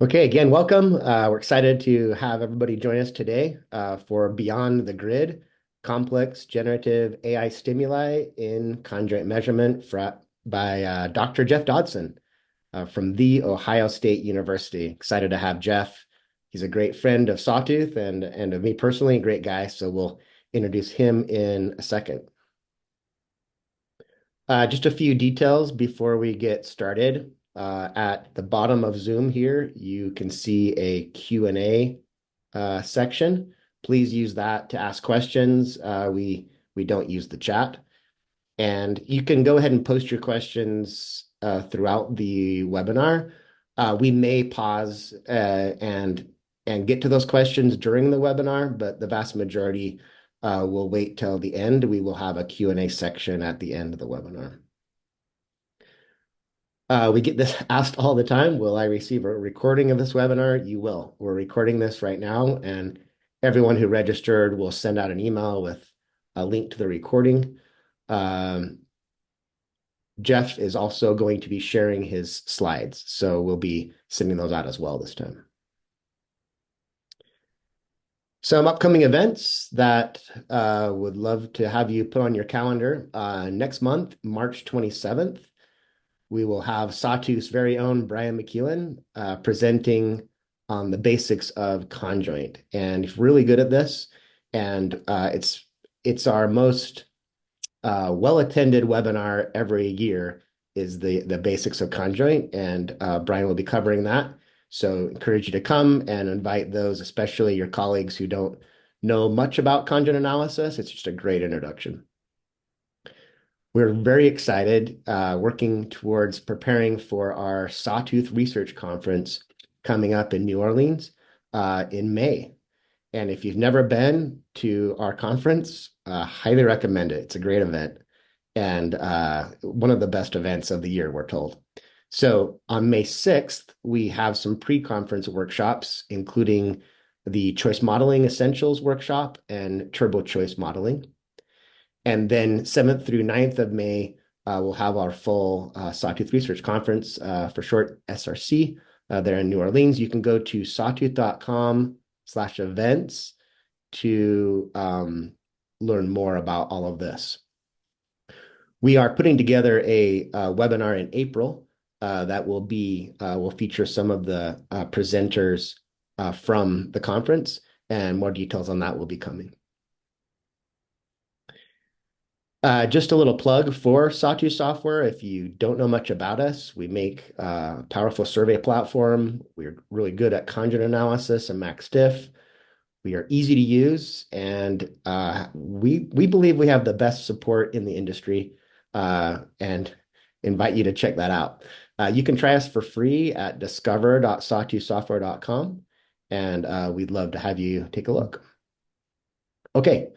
Okay, again, welcome. We're excited to have everybody join us today for Beyond the Grid, Complex Generative AI Stimuli in Conjoint Measurement by Dr. Jeff Dotson from The Ohio State University. Excited to have Jeff. He's a great friend of Sawtooth and of me personally, a great guy. So we'll introduce him in a second. Just a few details before we get started. At the bottom of Zoom here, you can see a Q&A section. Please use that to ask questions. We don't use the chat. And you can go ahead and post your questions throughout the webinar. We may pause and get to those questions during the webinar, but the vast majority will wait till the end. We will have a Q&A section at the end of the webinar. We get this asked all the time. Will I receive a recording of this webinar? You will. We're recording this right now, and everyone who registered will send out an email with a link to the recording. Jeff is also going to be sharing his slides, so we'll be sending those out as well this time. Some upcoming events that would love to have you put on your calendar. Next month, March 27th, we will have Sawtooth's very own Brian McEwen presenting on the basics of Conjoint. And he's really good at this. And it's our most well-attended webinar every year is the basics of Conjoint. And Brian will be covering that. So encourage you to come and invite those, especially your colleagues who don't know much about conjoint analysis. It's just a great introduction. We're very excited working towards preparing for our Sawtooth Research Conference coming up in New Orleans in May. And if you've never been to our conference, highly recommend it. It's a great event and one of the best events of the year, we're told. So on May 6th, we have some pre-conference workshops, including the Choice Modeling Essentials workshop and Turbo Choice Modeling. And then 7th through 9th of May, we'll have our full Sawtooth Research Conference, for short SRC, there in New Orleans. You can go to sawtooth.com/events to learn more about all of this. We are putting together a webinar in April that will feature some of the presenters from the conference, and more details on that will be coming. Just a little plug for Sawtooth Software. If you don't know much about us, we make a powerful survey platform. We're really good at conjoint analysis and MaxDiff. We are easy to use, and we believe we have the best support in the industry, and invite you to check that out. You can try us for free at discover.sawtoothsoftware.com, and we'd love to have you take a look. Okay.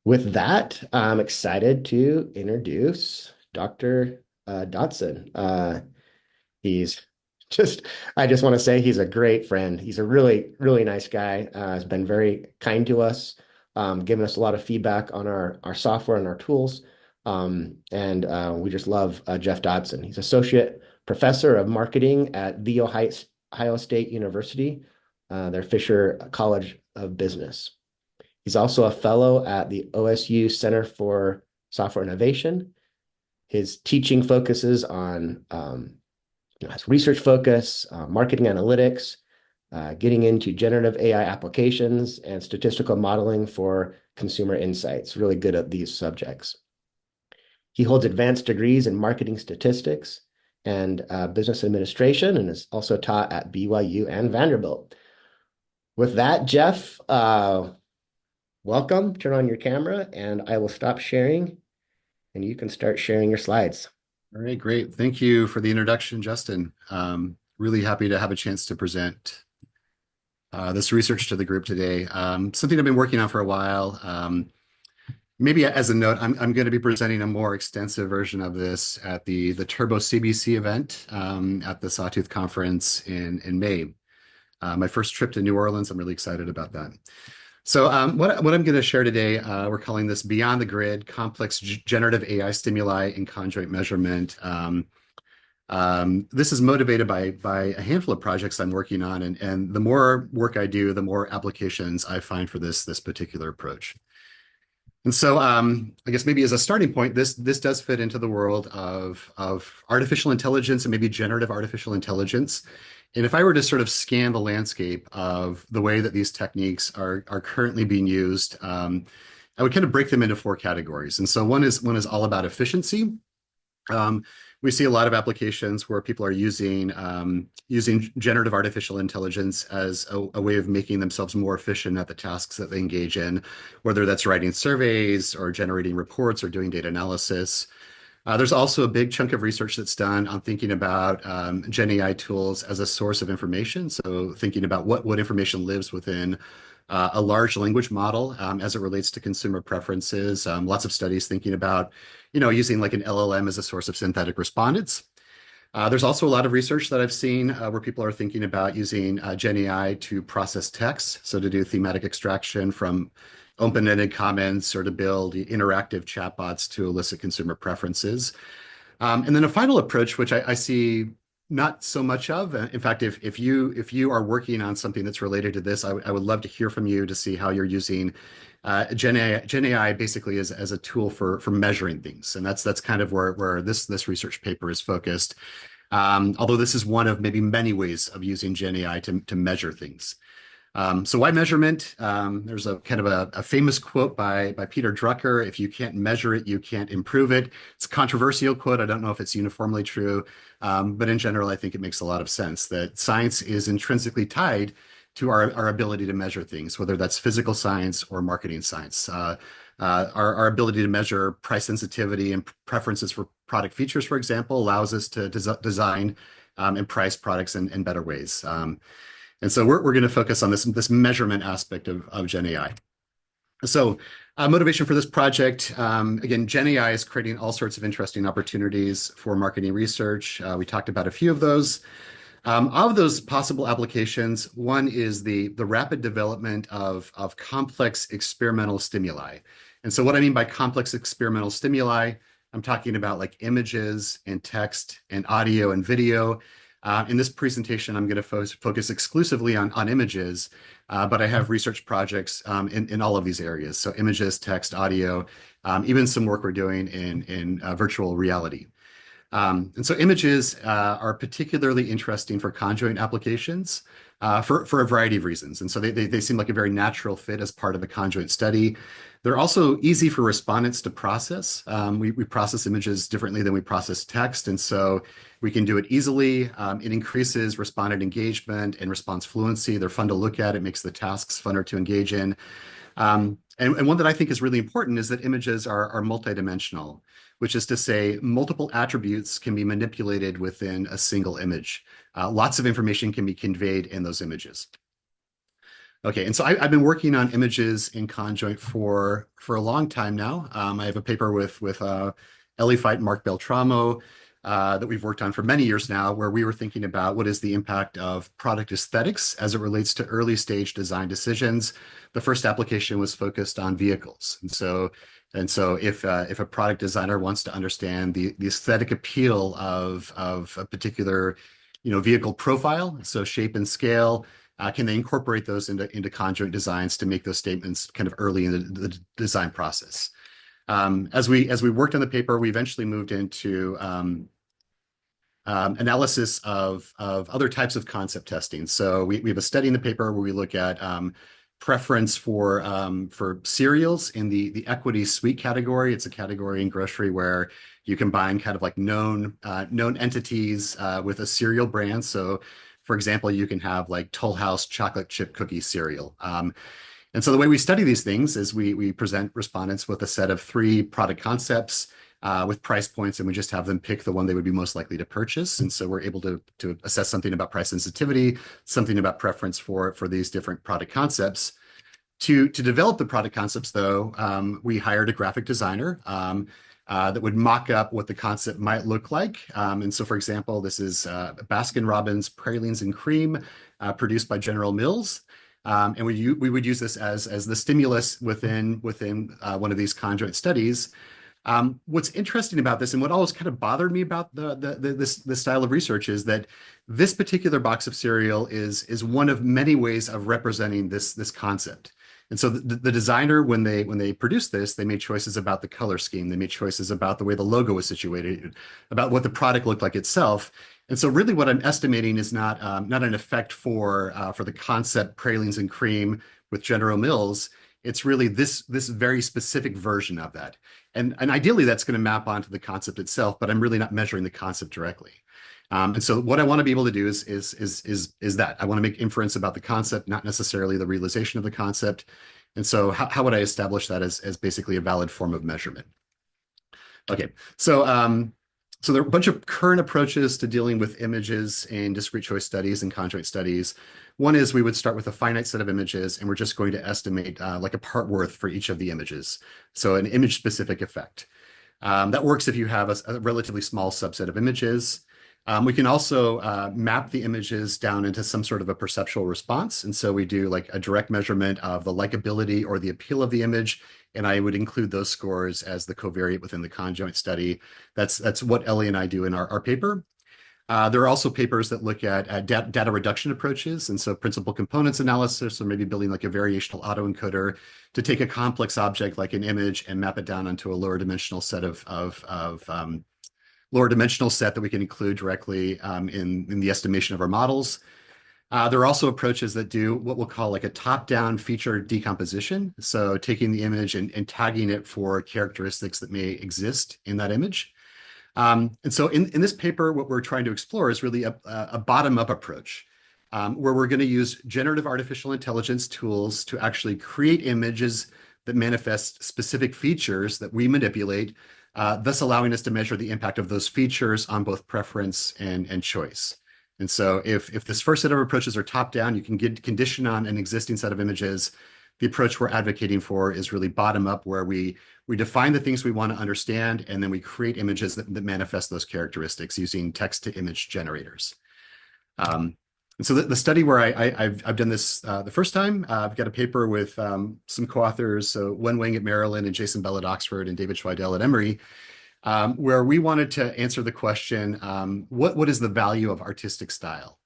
With that, I'm excited to introduce Dr. Dotson. I just want to say he's a great friend. He's a really, really nice guy. Has been very kind to us, giving us a lot of feedback on our software and our tools. We just love Jeff Dotson. He's associate professor of marketing at The Ohio State University, their Fisher College of Business. He's also a fellow at the OSU Center for Software Innovation. His teaching focuses on his research focus, marketing analytics, getting into generative AI applications, and statistical modeling for consumer insights. Really good at these subjects. He holds advanced degrees in marketing statistics and business administration, and is also taught at BYU and Vanderbilt. With that, Jeff, welcome. Turn on your camera, and I will stop sharing, and you can start sharing your slides. All right, great. Thank you for the introduction, Justin. Really happy to have a chance to present this research to the group today. Something I've been working on for a while. Maybe as a note, I'm going to be presenting a more extensive version of this at the Turbo CBC event at the Sawtooth Conference in May. My first trip to New Orleans. I'm really excited about that. So what I'm going to share today, we're calling this Beyond the Grid, Complex Generative AI Stimuli in Conjoint Measurement. This is motivated by a handful of projects I'm working on, and the more work I do, the more applications I find for this particular approach. And so, I guess maybe as a starting point, this does fit into the world of artificial intelligence and maybe generative artificial intelligence. And if I were to sort of scan the landscape of the way that these techniques are currently being used, I would kind of break them into four categories. And so one is all about efficiency. Um, we see a lot of applications where people are using generative artificial intelligence as a way of making themselves more efficient at the tasks that they engage in, whether that's writing surveys or generating reports or doing data analysis. There's also a big chunk of research that's done on thinking about Gen AI tools as a source of information. So thinking about what information lives within a large language model as it relates to consumer preferences. Lots of studies thinking about, using like an LLM as a source of synthetic respondents. There's also a lot of research that I've seen where people are thinking about using Gen AI to process text, so to do thematic extraction from open-ended comments or to build interactive chatbots to elicit consumer preferences. And then a final approach, which I see not so much of. In fact, if you are working on something that's related to this, I would love to hear from you to see how you're using Gen AI basically as a tool for measuring things, and that's kind of where this research paper is focused. Although this is one of maybe many ways of using Gen AI to measure things. So why measurement? There's a kind of a famous quote by Peter Drucker: "If you can't measure it, you can't improve it." It's a controversial quote. I don't know if it's uniformly true, but in general, I think it makes a lot of sense that science is intrinsically tied to our ability to measure things, whether that's physical science or marketing science. Our ability to measure price sensitivity and preferences for product features, for example, allows us to design and price products in better ways. And so we're going to focus on this measurement aspect of Gen AI. So motivation for this project, again, Gen AI is creating all sorts of interesting opportunities for marketing research. We talked about a few of those. Of those possible applications, one is the rapid development of complex experimental stimuli. And so what I mean by complex experimental stimuli, I'm talking about like images and text and audio and video. In this presentation, I'm going to focus exclusively on images, but I have research projects in all of these areas. So images, text, audio, even some work we're doing in virtual reality. And so images are particularly interesting for conjoint applications for a variety of reasons. And so they seem like a very natural fit as part of a conjoint study. They're also easy for respondents to process. We process images differently than we process text, and so we can do it easily. It increases respondent engagement and response fluency. They're fun to look at. It makes the tasks funner to engage in. And one that I think is really important is that images are multidimensional, which is to say multiple attributes can be manipulated within a single image. Lots of information can be conveyed in those images. Okay, and so I've been working on images in Conjoint for a long time now. I have a paper with Ellie Feit and Mark Beltramo that we've worked on for many years now, where we were thinking about what is the impact of product aesthetics as it relates to early stage design decisions. The first application was focused on vehicles, and so if a product designer wants to understand the aesthetic appeal of a particular vehicle profile, so shape and scale. Can they incorporate those into conjoint designs to make those statements kind of early in the design process? As we worked on the paper, we eventually moved into analysis of other types of concept testing. So we have a study in the paper where we look at preference for cereals in the equity sweet category. It's a category in grocery where you combine kind of like known entities with a cereal brand. So for example, you can have like Toll House chocolate chip cookie cereal. And so the way we study these things is we present respondents with a set of 3 product concepts with price points, and we just have them pick the one they would be most likely to purchase. And so we're able to assess something about price sensitivity, something about preference for these different product concepts. To develop the product concepts, though, we hired a graphic designer that would mock up what the concept might look like. And so, for example, this is Baskin-Robbins Pralines and Cream, produced by General Mills. And we would use this as the stimulus within one of these conjoint studies. What's interesting about this, and what always kind of bothered me about this style of research, is that this particular box of cereal is one of many ways of representing this concept. And so the designer, when they produced this, they made choices about the color scheme, they made choices about the way the logo was situated, about what the product looked like itself. And so really what I'm estimating is not an effect for the concept pralines and cream with General Mills. It's really this very specific version of that. And ideally that's going to map onto the concept itself, but I'm really not measuring the concept directly. And so what I want to be able to do is that I want to make inference about the concept, not necessarily the realization of the concept. And so how would I establish that as basically a valid form of measurement? Okay, so there are a bunch of current approaches to dealing with images in discrete choice studies and conjoint studies. One is we would start with a finite set of images, and we're just going to estimate like a part worth for each of the images. So an image-specific effect. That works if you have a relatively small subset of images. We can also map the images down into some sort of a perceptual response. And so we do like a direct measurement of the likability or the appeal of the image. And I would include those scores as the covariate within the conjoint study. That's what Ellie and I do in our paper. There are also papers that look at data reduction approaches. And so principal components analysis, or maybe building like a variational autoencoder to take a complex object like an image and map it down onto a lower dimensional set lower dimensional set that we can include directly in the estimation of our models. There are also approaches that do what we'll call like a top-down feature decomposition. So taking the image and tagging it for characteristics that may exist in that image. And so in this paper, what we're trying to explore is really a bottom-up approach, where we're going to use generative artificial intelligence tools to actually create images that manifest specific features that we manipulate, thus allowing us to measure the impact of those features on both preference and choice. And so if this first set of approaches are top-down, you can condition on an existing set of images. The approach we're advocating for is really bottom-up, where we define the things we want to understand, and then we create images that manifest those characteristics using text-to-image generators. And so the study where I've done this the first time, I've got a paper with some co-authors, so Wen Wang at Maryland and Jason Bell at Oxford and David Schweidel at Emory, where we wanted to answer the question, what is the value of artistic style?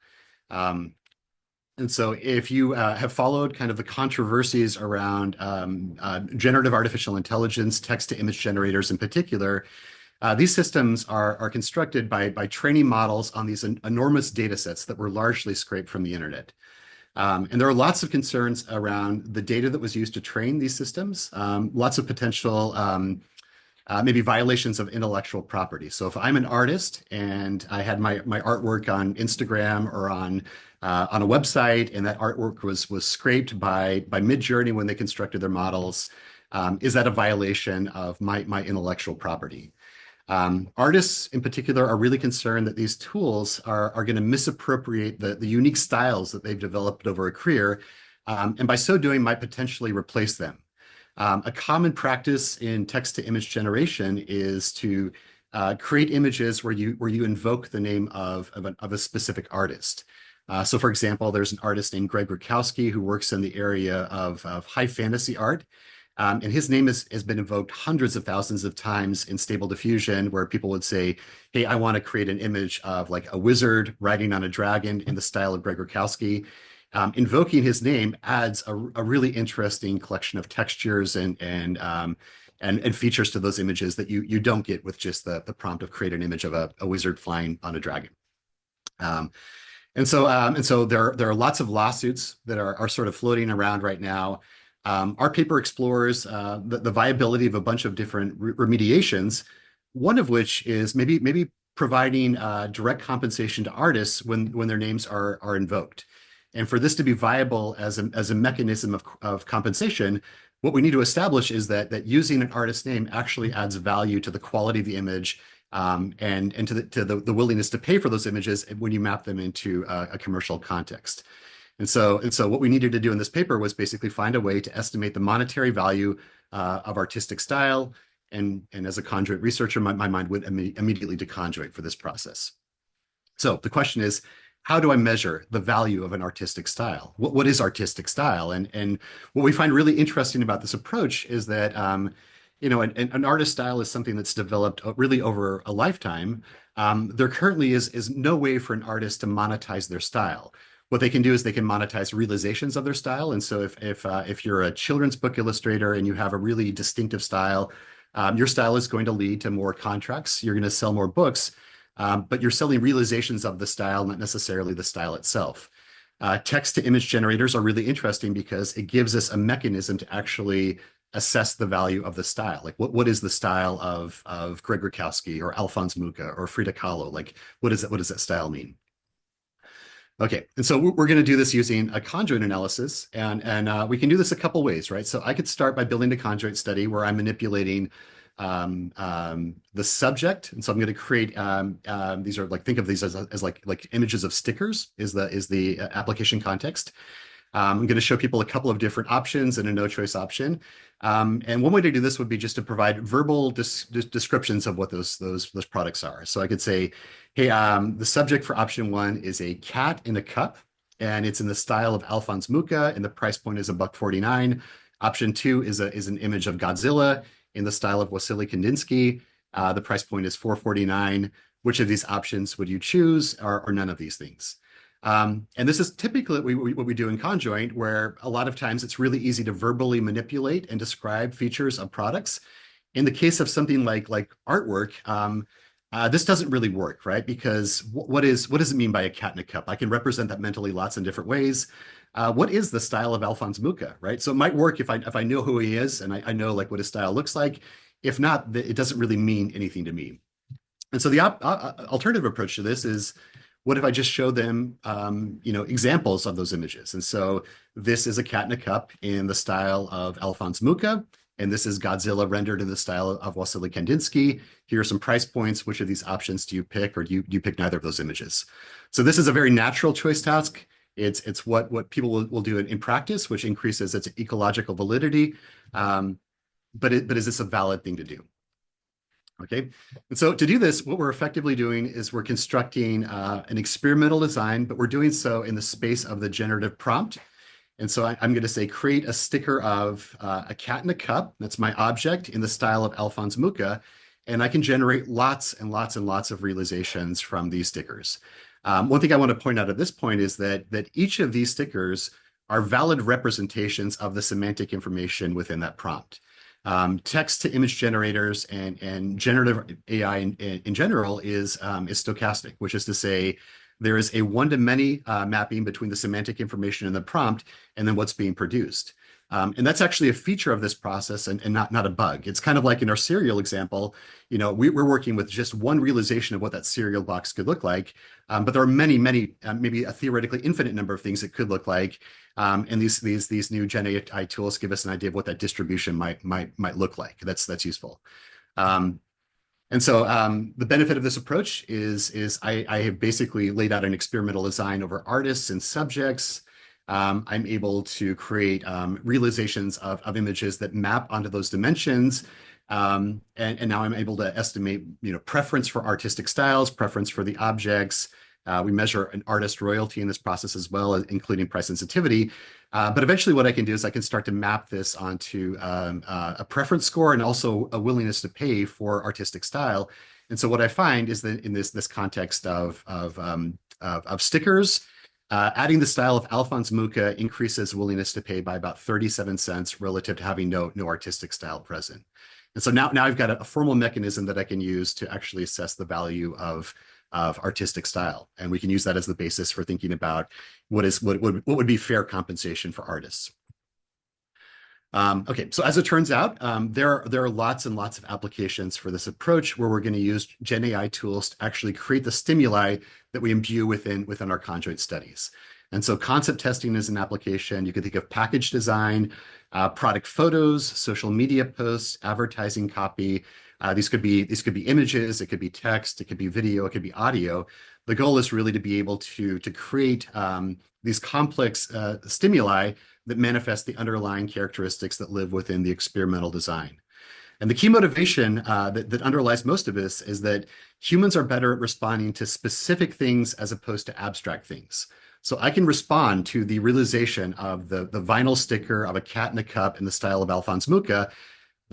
And so if you have followed kind of the controversies around generative artificial intelligence, text-to-image generators in particular, these systems are constructed by training models on these enormous data sets that were largely scraped from the internet. And there are lots of concerns around the data that was used to train these systems, lots of potential maybe violations of intellectual property. So if I'm an artist and I had my artwork on Instagram or on a website, and that artwork was scraped by Midjourney when they constructed their models, is that a violation of my intellectual property? Artists in particular are really concerned that these tools are going to misappropriate the unique styles that they've developed over a career, and by so doing might potentially replace them. A common practice in text-to-image generation is to create images where you invoke the name of a specific artist. So for example, there's an artist named Greg Rutkowski who works in the area of high fantasy art. And his name has been invoked hundreds of thousands of times in Stable Diffusion, where people would say, hey, I want to create an image of like a wizard riding on a dragon in the style of Greg Rutkowski. Invoking his name adds a really interesting collection of textures and features to those images that you don't get with just the prompt of create an image of a wizard flying on a dragon. And so there are lots of lawsuits that are sort of floating around right now. Our paper explores the viability of a bunch of different remediations, one of which is maybe providing direct compensation to artists when their names are invoked. And for this to be viable as a mechanism of compensation, what we need to establish is that using an artist's name actually adds value to the quality of the image, and to the willingness to pay for those images when you map them into a commercial context. And so what we needed to do in this paper was basically find a way to estimate the monetary value of artistic style. And as a conjoint researcher, my mind went immediately to conjoint for this process. So the question is, how do I measure the value of an artistic style? What is artistic style? And what we find really interesting about this approach is that an artist style is something that's developed really over a lifetime. There currently is no way for an artist to monetize their style. What they can do is they can monetize realizations of their style. And so if you're a children's book illustrator and you have a really distinctive style, your style is going to lead to more contracts. You're going to sell more books, but you're selling realizations of the style, not necessarily the style itself. Text to image generators are really interesting because it gives us a mechanism to actually assess the value of the style. Like what is the style of Greg Rakowski or Alphonse Mucha or Frida Kahlo? Like what does that style mean? Okay, and so we're going to do this using a conjoint analysis, and we can do this a couple ways, right? So I could start by building a conjoint study where I'm manipulating the subject, and so I'm going to create these are like think of these as like images of stickers is the application context. I'm going to show people a couple of different options and a no choice option. And one way to do this would be just to provide verbal descriptions of what those products are. So I could say, hey, the subject for option one is a cat in a cup, and it's in the style of Alphonse Mucha, and the price point is $1.49. Option two is an image of Godzilla in the style of Wassily Kandinsky. The price point is $4.49. Which of these options would you choose, or none of these things? And this is typically what we do in Conjoint, where a lot of times it's really easy to verbally manipulate and describe features of products. In the case of something like artwork, this doesn't really work, right? Because what does it mean by a cat in a cup? I can represent that mentally lots in different ways. What is the style of Alphonse Mucha, right? So it might work if I know who he is and I know like what his style looks like. If not, it doesn't really mean anything to me. And so the alternative approach to this is, what if I just show them, examples of those images? And so this is a cat in a cup in the style of Alphonse Mucha, and this is Godzilla rendered in the style of Wassily Kandinsky. Here are some price points. Which of these options do you pick, or do you pick neither of those images? So this is a very natural choice task. It's what people will do in practice, which increases its ecological validity. But is this a valid thing to do? Okay, and so to do this, what we're effectively doing is we're constructing an experimental design, but we're doing so in the space of the generative prompt. And so I'm going to say, create a sticker of a cat in a cup. That's my object in the style of Alphonse Mucha. And I can generate lots and lots and lots of realizations from these stickers. One thing I want to point out at this point is that each of these stickers are valid representations of the semantic information within that prompt. Text to image generators and generative AI in general is stochastic, which is to say there is a one-to-many mapping between the semantic information in the prompt and then what's being produced. And that's actually a feature of this process and not a bug. It's kind of like in our cereal example, we're working with just one realization of what that cereal box could look like. But there are many, maybe a theoretically infinite number of things it could look like. And these new GenAI tools give us an idea of what that distribution might look like. That's useful. And so the benefit of this approach is I have basically laid out an experimental design over artists and subjects. I'm able to create realizations of images that map onto those dimensions. And now I'm able to estimate, preference for artistic styles, preference for the objects. We measure an artist royalty in this process as well, including price sensitivity. But eventually what I can do is I can start to map this onto a preference score and also a willingness to pay for artistic style. And so what I find is that in this context of stickers, adding the style of Alphonse Mucha increases willingness to pay by about 37 cents relative to having no artistic style present. And so now I've got a formal mechanism that I can use to actually assess the value of artistic style. And we can use that as the basis for thinking about what would be fair compensation for artists. Okay, so as it turns out, there are lots and lots of applications for this approach where we're going to use GenAI tools to actually create the stimuli that we imbue within our conjoint studies. And so concept testing is an application. You can think of package design, product photos, social media posts, advertising copy. These could be images, it could be text, it could be video, it could be audio. The goal is really to be able to create these complex stimuli that manifest the underlying characteristics that live within the experimental design. And the key motivation that underlies most of this is that humans are better at responding to specific things as opposed to abstract things. So I can respond to the realization of the vinyl sticker of a cat in a cup in the style of Alphonse Mucha,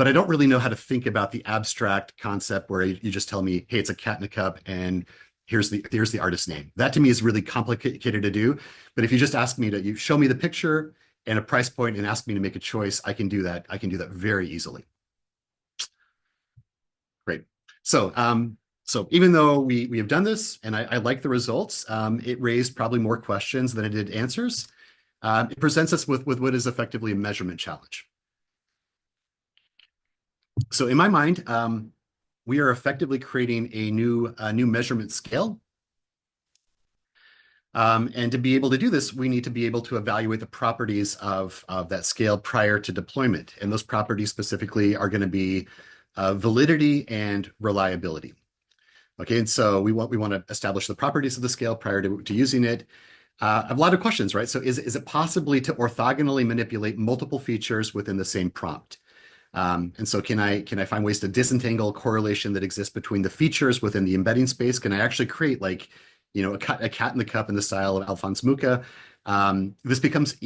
but I don't really know how to think about the abstract concept where you just tell me, hey, it's a cat in a cup and here's the artist's name. That to me is really complicated to do. But if you just ask me to you show me the picture and a price point and ask me to make a choice, I can do that. I can do that very easily. Great. So even though we have done this and I like the results, it raised probably more questions than it did answers. It presents us with what is effectively a measurement challenge. So in my mind, we are effectively creating a new measurement scale. And to be able to do this, we need to be able to evaluate the properties of that scale prior to deployment. And those properties specifically are going to be validity and reliability. Okay, and so we want to establish the properties of the scale prior to using it. I have a lot of questions, right? So is it possibly to orthogonally manipulate multiple features within the same prompt? And so can I find ways to disentangle correlation that exists between the features within the embedding space? Can I actually create like, a cat in the cup in the style of Alphonse Mucha? This becomes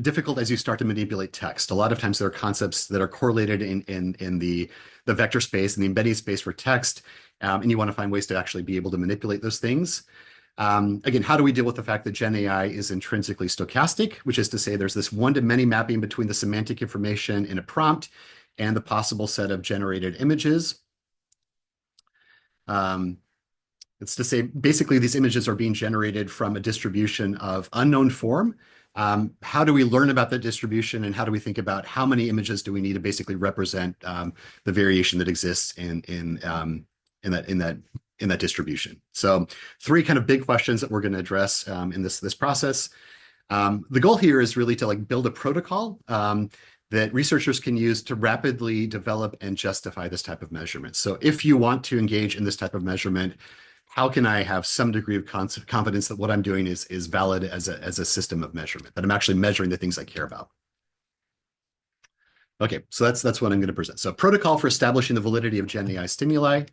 difficult as you start to manipulate text. A lot of times there are concepts that are correlated in the vector space and the embedding space for text, and you want to find ways to actually be able to manipulate those things. Again, how do we deal with the fact that GenAI is intrinsically stochastic, which is to say there's this one-to-many mapping between the semantic information in a prompt and the possible set of generated images. It's to say, basically, these images are being generated from a distribution of unknown form. How do we learn about the distribution, and how do we think about how many images do we need to basically represent the variation that exists in that distribution? So, three kind of big questions that we're going to address in this process. The goal here is really to build a protocol that researchers can use to rapidly develop and justify this type of measurement. So, if you want to engage in this type of measurement, how can I have some degree of confidence that what I'm doing is valid as a system of measurement, that I'm actually measuring the things I care about? Okay, so that's what I'm going to present. So protocol for establishing the validity of GenAI stimuli.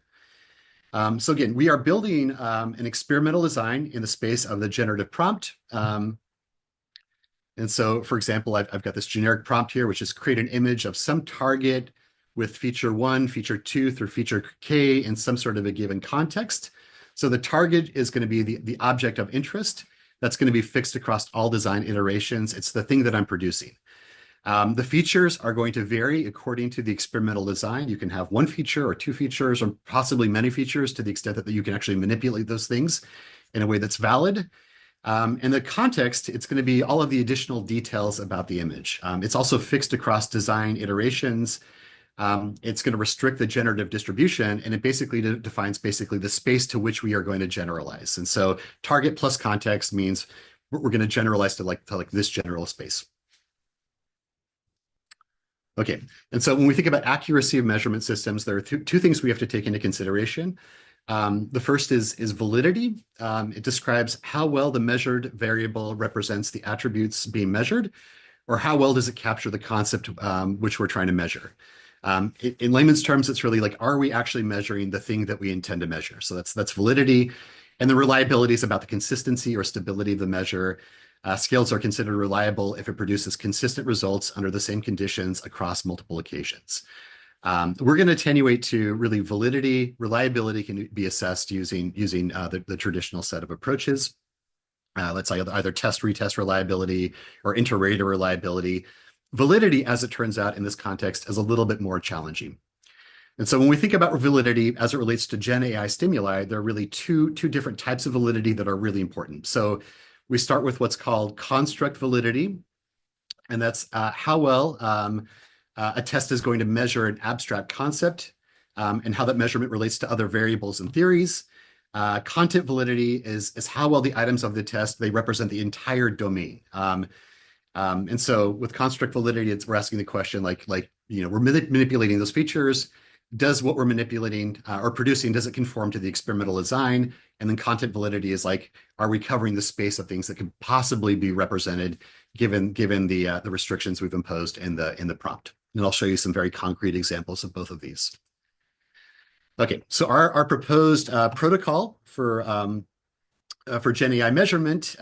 So again, we are building an experimental design in the space of the generative prompt. And so, for example, I've got this generic prompt here, which is create an image of some target with feature 1, feature 2 through feature K in some sort of a given context. So the target is going to be the object of interest. That's going to be fixed across all design iterations. It's the thing that I'm producing. The features are going to vary according to the experimental design. You can have one feature or two features or possibly many features to the extent that you can actually manipulate those things in a way that's valid. And the context, it's going to be all of the additional details about the image. It's also fixed across design iterations. It's going to restrict the generative distribution, and it basically defines the space to which we are going to generalize. And so target plus context means we're going to generalize to this general space. Okay, and so when we think about accuracy of measurement systems, there are two things we have to take into consideration. The first is validity. It describes how well the measured variable represents the attributes being measured, or how well does it capture the concept which we're trying to measure. In layman's terms, it's really like, are we actually measuring the thing that we intend to measure? So that's validity. And the reliability is about the consistency or stability of the measure. Scales are considered reliable if it produces consistent results under the same conditions across multiple occasions. We're going to attenuate to really validity. Reliability can be assessed using the traditional set of approaches. Let's say either test, retest reliability or inter-rater reliability. Validity, as it turns out in this context, is a little bit more challenging. And so when we think about validity as it relates to Gen AI stimuli, there are really two different types of validity that are really important. So we start with what's called construct validity, and that's how well a test is going to measure an abstract concept and how that measurement relates to other variables and theories. Content validity is how well the items of the test, they represent the entire domain. And so with construct validity, we're asking the question we're manipulating those features. Does what we're manipulating or producing, does it conform to the experimental design? And then content validity is are we covering the space of things that could possibly be represented given the restrictions we've imposed in the prompt? And I'll show you some very concrete examples of both of these. Okay, so our proposed protocol for Gen AI measurement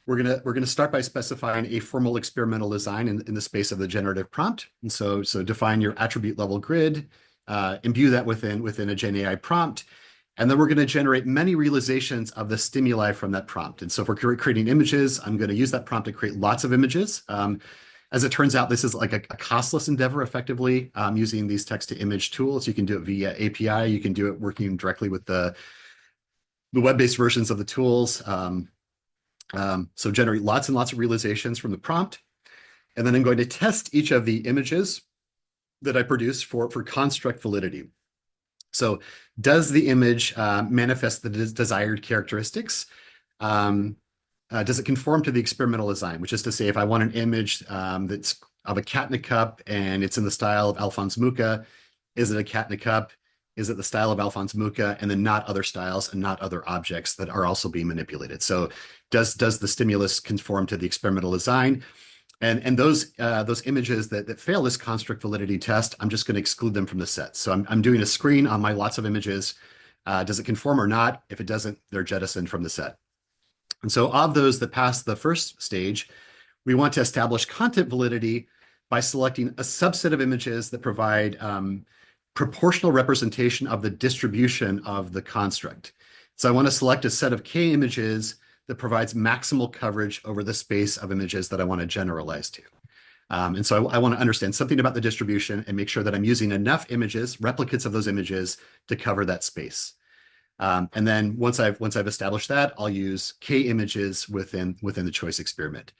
we're gonna start by specifying a formal experimental design in the space of the generative prompt. And so define your attribute level grid, imbue that within a GenAI prompt, and then we're going to generate many realizations of the stimuli from that prompt. And so if we're creating images, I'm going to use that prompt to create lots of images. As it turns out, this is like a costless endeavor, effectively, using these text-to-image tools. You can do it via API. You can do it working directly with the web-based versions of the tools. So generate lots and lots of realizations from the prompt. And then I'm going to test each of the images that I produce for construct validity. So does the image manifest the desired characteristics? Does it conform to the experimental design, which is to say, if I want an image that's of a cat in a cup and it's in the style of Alphonse Mucha, is it a cat in a cup? Is it the style of Alphonse Mucha, and then not other styles and not other objects that are also being manipulated? So does the stimulus conform to the experimental design? And those images that fail this construct validity test, I'm just going to exclude them from the set. So I'm doing a screen on my lots of images. Does it conform or not? If it doesn't, they're jettisoned from the set. And so of those that pass the first stage, we want to establish content validity by selecting a subset of images that provide proportional representation of the distribution of the construct. So I want to select a set of K images that provides maximal coverage over the space of images that I want to generalize to. And so I want to understand something about the distribution and make sure that I'm using enough images, replicates of those images, to cover that space. And then once I've established that, I'll use K images within the choice experiment.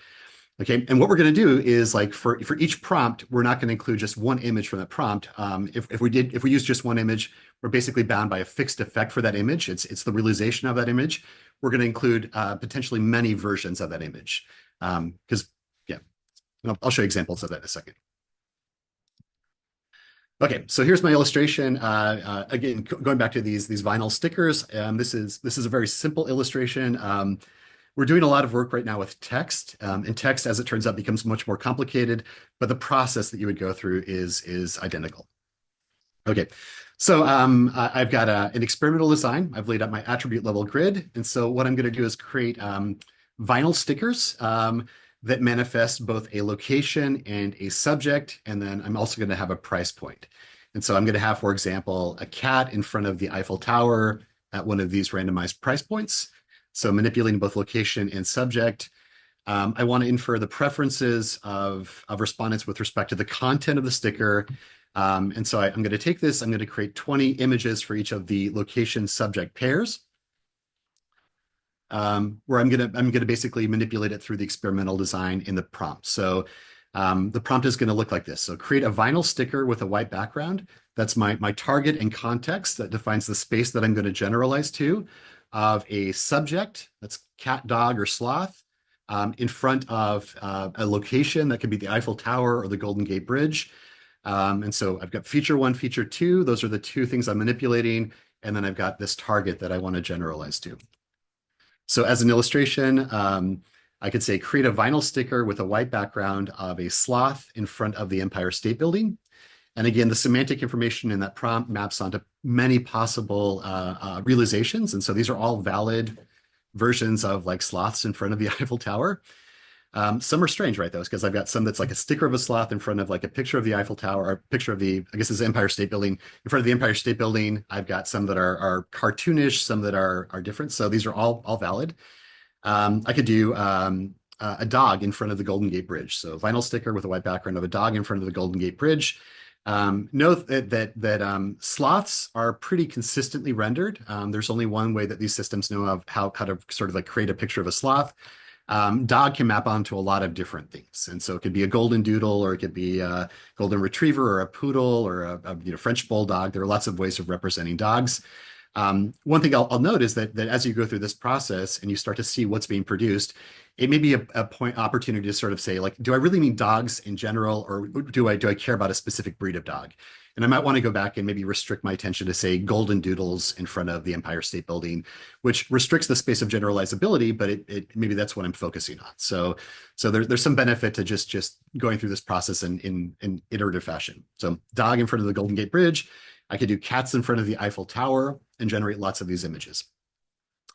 Okay, and what we're going to do is, like, for each prompt, we're not going to include just one image from the prompt. If we use just one image, we're basically bound by a fixed effect for that image. It's the realization of that image. We're going to include potentially many versions of that image, because yeah, and I'll show you examples of that in a second. Okay, so here's my illustration. Again, going back to these vinyl stickers, this is a very simple illustration. We're doing a lot of work right now with text, and text, as it turns out, becomes much more complicated, but the process that you would go through is identical. Okay, so I've got an experimental design. I've laid out my attribute level grid, and so what I'm going to do is create vinyl stickers that manifest both a location and a subject, and then I'm also going to have a price point. And so I'm going to have, for example, a cat in front of the Eiffel Tower at one of these randomized price points. So manipulating both location and subject. I want to infer the preferences of respondents with respect to the content of the sticker. And so I'm going to take this, I'm going to create 20 images for each of the location subject pairs, where I'm going to basically manipulate it through the experimental design in the prompt. So the prompt is going to look like this. So create a vinyl sticker with a white background. That's my target and context that defines the space that I'm going to generalize to, of a subject, that's cat, dog, or sloth, in front of a location that could be the Eiffel Tower or the Golden Gate Bridge. And so I've got feature 1, feature 2. Those are the two things I'm manipulating. And then I've got this target that I want to generalize to. So as an illustration, I could say create a vinyl sticker with a white background of a sloth in front of the Empire State Building. And again, the semantic information in that prompt maps onto many possible realizations. And so these are all valid versions of, like, sloths in front of the Eiffel Tower. Some are strange, right, though, because I've got some that's like a sticker of a sloth in front of, like, a picture of the Eiffel Tower, or a picture of the, I guess it's the Empire State Building. In front of the Empire State Building, I've got some that are cartoonish, some that are different. So these are all valid. I could do a dog in front of the Golden Gate Bridge. So vinyl sticker with a white background of a dog in front of the Golden Gate Bridge. Note that sloths are pretty consistently rendered. There's only one way that these systems know of how to sort of, like, create a picture of a sloth. Dog can map onto a lot of different things. And so it could be a golden doodle, or it could be a golden retriever, or a poodle, or a French bulldog. There are lots of ways of representing dogs. One thing I'll note is that as you go through this process and you start to see what's being produced, it may be a opportunity to sort of say, like, do I really mean dogs in general, or do I care about a specific breed of dog? And I might want to go back and maybe restrict my attention to, say, golden doodles in front of the Empire State Building, which restricts the space of generalizability, but maybe that's what I'm focusing on. So there's some benefit to just going through this process in iterative fashion. So dog in front of the Golden Gate Bridge. I could do cats in front of the Eiffel Tower and generate lots of these images.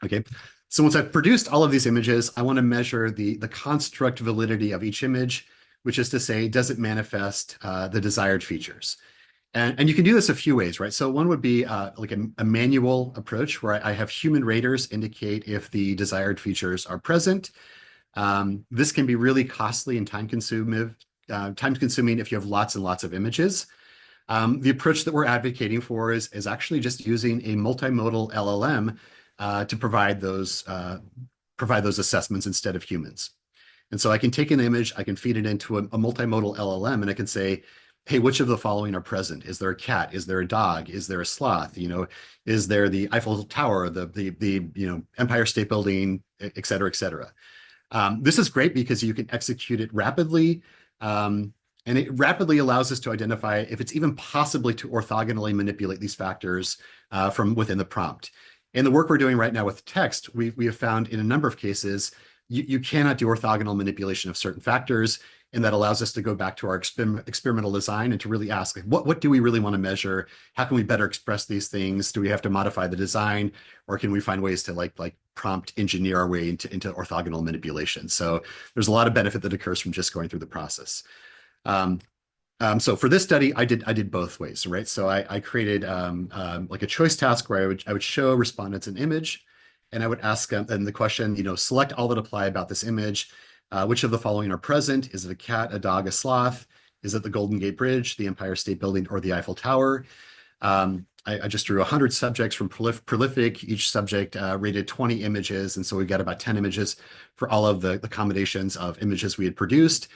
Okay, So once I've produced all of these images, I want to measure the construct validity of each image, which is to say, does it manifest the desired features? And you can do this a few ways, right? So one would be like a manual approach where I have human raters indicate if the desired features are present. This can be really costly and time consuming if you have lots and lots of images. The approach that we're advocating for is actually just using a multimodal LLM to provide those assessments instead of humans. And so I can take an image, I can feed it into a multimodal LLM, and I can say, hey, which of the following are present? Is there a cat? Is there a dog? Is there a sloth? Is there the Eiffel Tower, the Empire State Building, et cetera, et cetera. This is great because you can execute it rapidly. And it rapidly allows us to identify if it's even possibly to orthogonally manipulate these factors from within the prompt. In the work we're doing right now with text, we have found in a number of cases, you cannot do orthogonal manipulation of certain factors. And that allows us to go back to our experimental design and to really ask, like, what do we really want to measure? How can we better express these things? Do we have to modify the design, or can we find ways to like prompt engineer our way into orthogonal manipulation? So there's a lot of benefit that occurs from just going through the process. So for this study, I did both ways, right? So I created like a choice task where I would show respondents an image, and I would ask them the question, select all that apply about this image. Which of the following are present? Is it a cat, a dog, a sloth? Is it the Golden Gate Bridge, the Empire State Building, or the Eiffel Tower? I just drew 100 subjects from Prolific. Each subject rated 20 images, and so we got about 10 images for all of the combinations of images we had produced.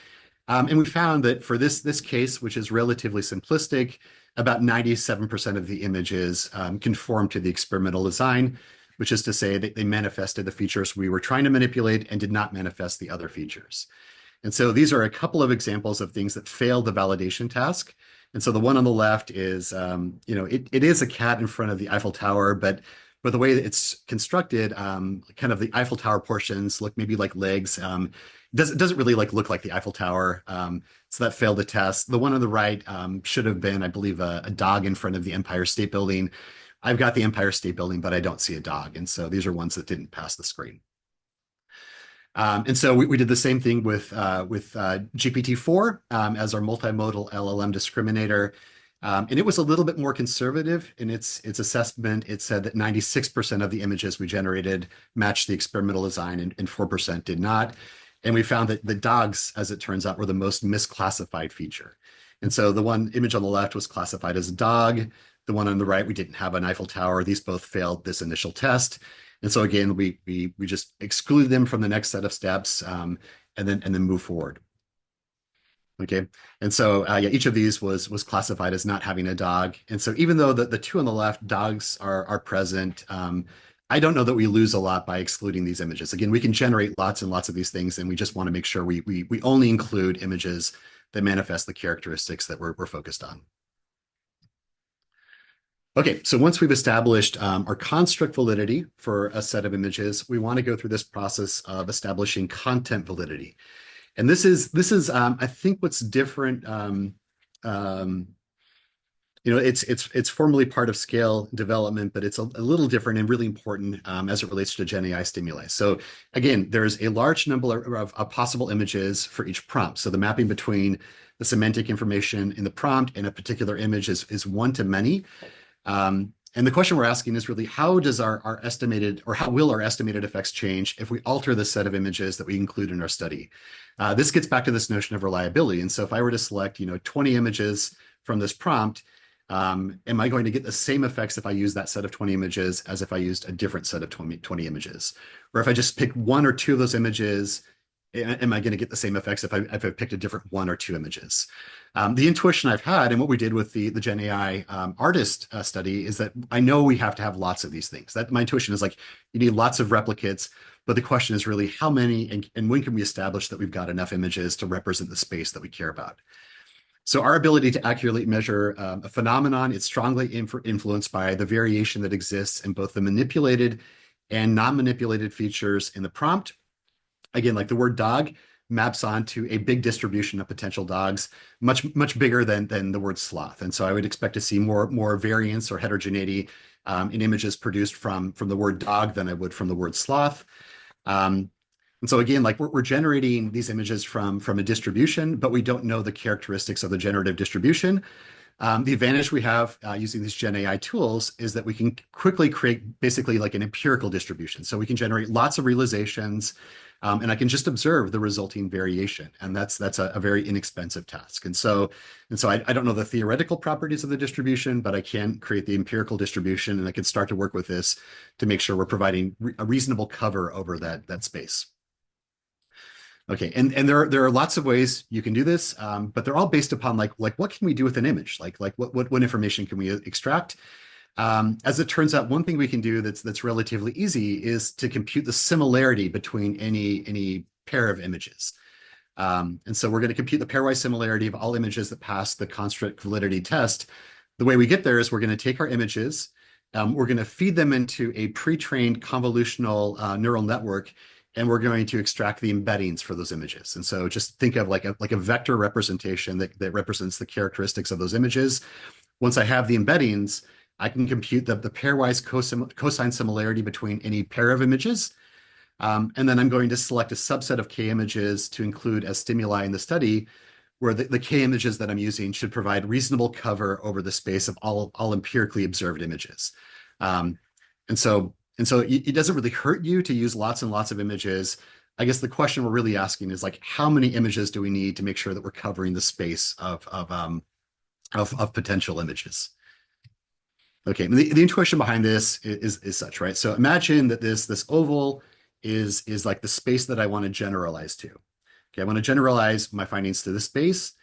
And we found that for this case, which is relatively simplistic, about 97% of the images conform to the experimental design, which is to say that they manifested the features we were trying to manipulate and did not manifest the other features. And so these are a couple of examples of things that failed the validation task. And so the one on the left is, it is a cat in front of the Eiffel Tower, but the way that it's constructed, kind of the Eiffel Tower portions look maybe like legs. Doesn't really look like the Eiffel Tower. So that failed the test. The one on the right should have been, I believe, a dog in front of the Empire State Building. I've got the Empire State Building, but I don't see a dog. And so these are ones that didn't pass the screen. And so we did the same thing with GPT-4 as our multimodal LLM discriminator. And it was a little bit more conservative in its assessment. It said that 96% of the images we generated matched the experimental design and 4% did not. And we found that the dogs, as it turns out, were the most misclassified feature. And so the one image on the left was classified as a dog. The one on the right, we didn't have an Eiffel Tower. These both failed this initial test. And so again, we just exclude them from the next set of steps and then move forward. Okay. And so each of these was classified as not having a dog. And so even though the two on the left, dogs are present, I don't know that we lose a lot by excluding these images. Again, we can generate lots and lots of these things, and we just want to make sure we only include images that manifest the characteristics that we're focused on. Okay, so once we've established our construct validity for a set of images, we want to go through this process of establishing content validity. And this is I think what's different. It's formally part of scale development, but it's a little different and really important as it relates to GenAI stimuli. So again, there's a large number of possible images for each prompt. So the mapping between the semantic information in the prompt and a particular image is one to many. And the question we're asking is really, how does our estimated, or how will our estimated effects change if we alter the set of images that we include in our study? This gets back to this notion of reliability. And so if I were to select, 20 images from this prompt, am I going to get the same effects if I use that set of 20 images as if I used a different set of 20 images? Or if I just pick one or two of those images, am I going to get the same effects if I picked a different one or two images? The intuition I've had, and what we did with the GenAI artist study, is that I know we have to have lots of these things. That my intuition is like, you need lots of replicates, but the question is really how many and when can we establish that we've got enough images to represent the space that we care about? So our ability to accurately measure a phenomenon is strongly influenced by the variation that exists in both the manipulated and non-manipulated features in the prompt. Again, like the word dog maps onto a big distribution of potential dogs, much bigger than the word sloth. And so I would expect to see more variance or heterogeneity in images produced from the word dog than I would from the word sloth. And so again, like we're generating these images from a distribution, but we don't know the characteristics of the generative distribution. The advantage we have using these Gen AI tools is that we can quickly create basically like an empirical distribution. So we can generate lots of realizations, and I can just observe the resulting variation. And that's a very inexpensive task. And so I don't know the theoretical properties of the distribution, but I can create the empirical distribution, and I can start to work with this to make sure we're providing a reasonable cover over that space. Okay, and there are lots of ways you can do this, but they're all based upon like what can we do with an image? Like what information can we extract? As it turns out, one thing we can do that's relatively easy is to compute the similarity between any pair of images. And so we're going to compute the pairwise similarity of all images that pass the construct validity test. The way we get there is we're going to take our images, we're going to feed them into a pre-trained convolutional neural network, and we're going to extract the embeddings for those images. And so just think of like a vector representation that represents the characteristics of those images. Once I have the embeddings, I can compute the pairwise cosine similarity between any pair of images. And then I'm going to select a subset of K images to include as stimuli in the study, where the K images that I'm using should provide reasonable cover over the space of all empirically observed images. And so it doesn't really hurt you to use lots and lots of images. I guess the question we're really asking is like, how many images do we need to make sure that we're covering the space of potential images? Okay, the intuition behind this is such, right? So imagine that this oval is like the space that I want to generalize to. Okay, I want to generalize my findings to this space,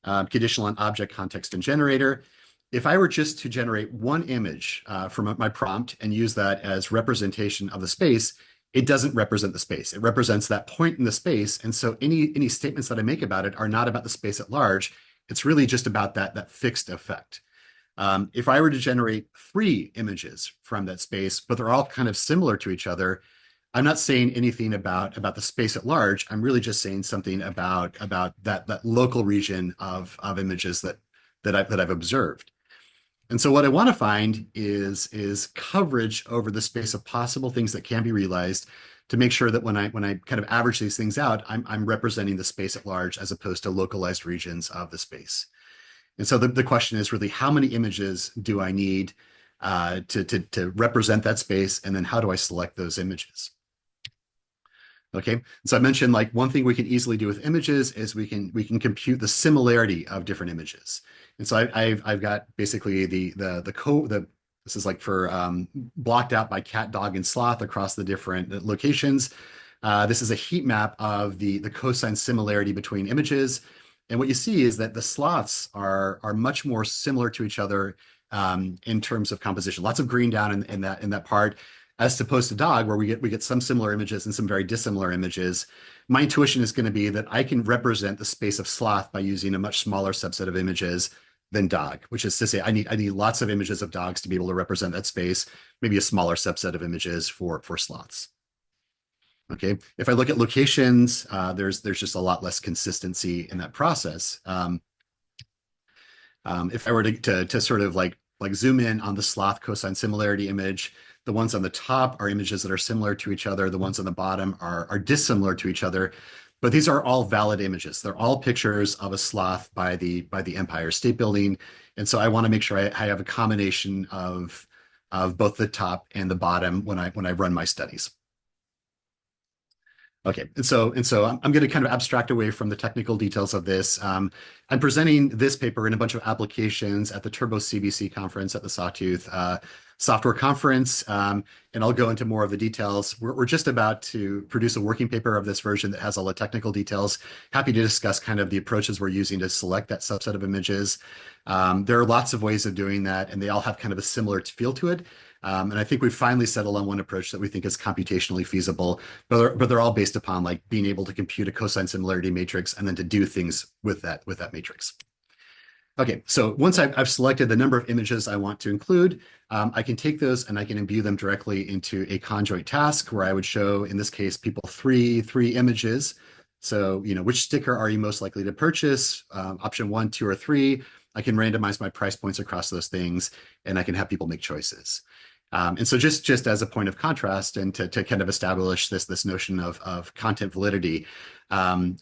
conditional on object, context, and generator. If I were just to generate one image from my prompt and use that as representation of the space, it doesn't represent the space. It represents that point in the space. And so any statements that I make about it are not about the space at large. It's really just about that fixed effect. If I were to generate 3 images from that space, but they're all kind of similar to each other, I'm not saying anything about the space at large. I'm really just saying something about that local region of images that I've observed. And so what I want to find is coverage over the space of possible things that can be realized, to make sure that when I kind of average these things out, I'm representing the space at large as opposed to localized regions of the space. And so the question is really, how many images do I need to represent that space, and then how do I select those images? Okay, so I mentioned like one thing we can easily do with images is we can compute the similarity of different images. And so I've got basically this is like for blocked out by cat, dog, and sloth across the different locations. This is a heat map of the cosine similarity between images. And what you see is that the sloths are much more similar to each other in terms of composition. Lots of green down in that part, as opposed to dog, where we get some similar images and some very dissimilar images. My intuition is going to be that I can represent the space of sloth by using a much smaller subset of images than dog, which is to say I need lots of images of dogs to be able to represent that space, maybe a smaller subset of images for sloths. Okay, if I look at locations, there's just a lot less consistency in that process. If I were to sort of like zoom in on the sloth cosine similarity image, the ones on the top are images that are similar to each other. The ones on the bottom are dissimilar to each other, but these are all valid images. They're all pictures of a sloth by the Empire State Building. And so I want to make sure I have a combination of both the top and the bottom when I run my studies. Okay, and so I'm going to kind of abstract away from the technical details of this. I'm presenting this paper in a bunch of applications at the Turbo CBC conference at the Sawtooth software conference, and I'll go into more of the details. We're just about to produce a working paper of this version that has all the technical details. Happy to discuss kind of the approaches we're using to select that subset of images. There are lots of ways of doing that, and they all have kind of a similar feel to it. And I think we've finally settled on one approach that we think is computationally feasible, but they're all based upon like being able to compute a cosine similarity matrix and then to do things with that matrix. Okay, so once I've selected the number of images I want to include, I can take those and I can imbue them directly into a conjoint task where I would show, in this case, people three images. So, which sticker are you most likely to purchase? Option 1, 2, or 3. I can randomize my price points across those things, and I can have people make choices. And so just as a point of contrast and to kind of establish this notion of content validity,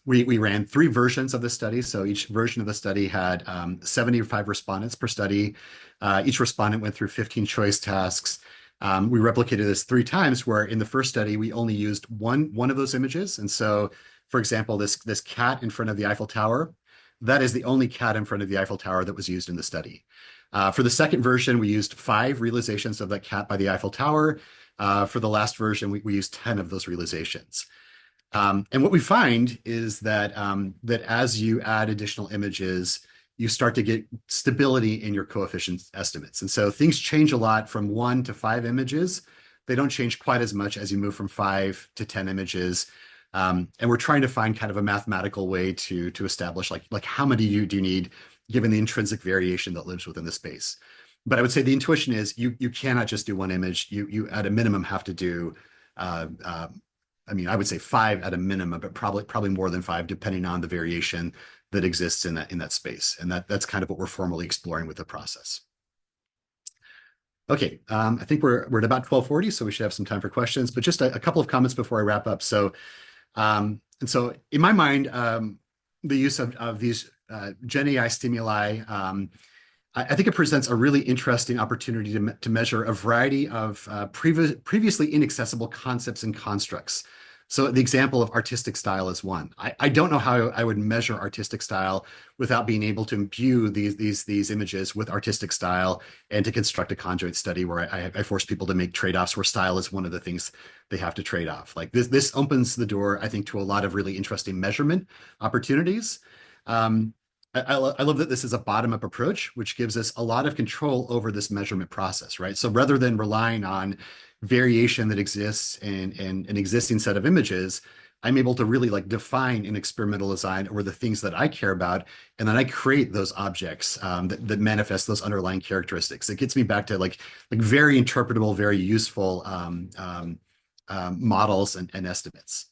we ran 3 versions of the study. So each version of the study had 75 respondents per study. Each respondent went through 15 choice tasks. We replicated this 3 times, where in the first study we only used one of those images. And so, for example, this cat in front of the Eiffel Tower, that is the only cat in front of the Eiffel Tower that was used in the study. For the second version, we used 5 realizations of that cat by the Eiffel Tower. For the last version, we used 10 of those realizations. And what we find is that as you add additional images, you start to get stability in your coefficient estimates. And so things change a lot from 1 to 5 images. They don't change quite as much as you move from 5 to 10 images. And we're trying to find kind of a mathematical way to establish like how many do you need given the intrinsic variation that lives within the space. But I would say the intuition is you cannot just do one image. You at a minimum have to do I mean, I would say 5 at a minimum, but probably more than 5, depending on the variation that exists in that space. And that's kind of what we're formally exploring with the process. Okay, I think we're at about 12:40, so we should have some time for questions. But just a couple of comments before I wrap up. So, and so in my mind, the use of these Gen AI stimuli, I think it presents a really interesting opportunity to measure a variety of previously inaccessible concepts and constructs. So the example of artistic style is one. I don't know how I would measure artistic style without being able to imbue these images with artistic style and to construct a conjoint study where I force people to make trade-offs where style is one of the things they have to trade off. Like this opens the door, I think, to a lot of really interesting measurement opportunities. I love that this is a bottom-up approach, which gives us a lot of control over this measurement process, right? So rather than relying on variation that exists in an existing set of images, I'm able to really like define an experimental design or the things that I care about, and then I create those objects that manifest those underlying characteristics. It gets me back to like very interpretable, very useful models and estimates.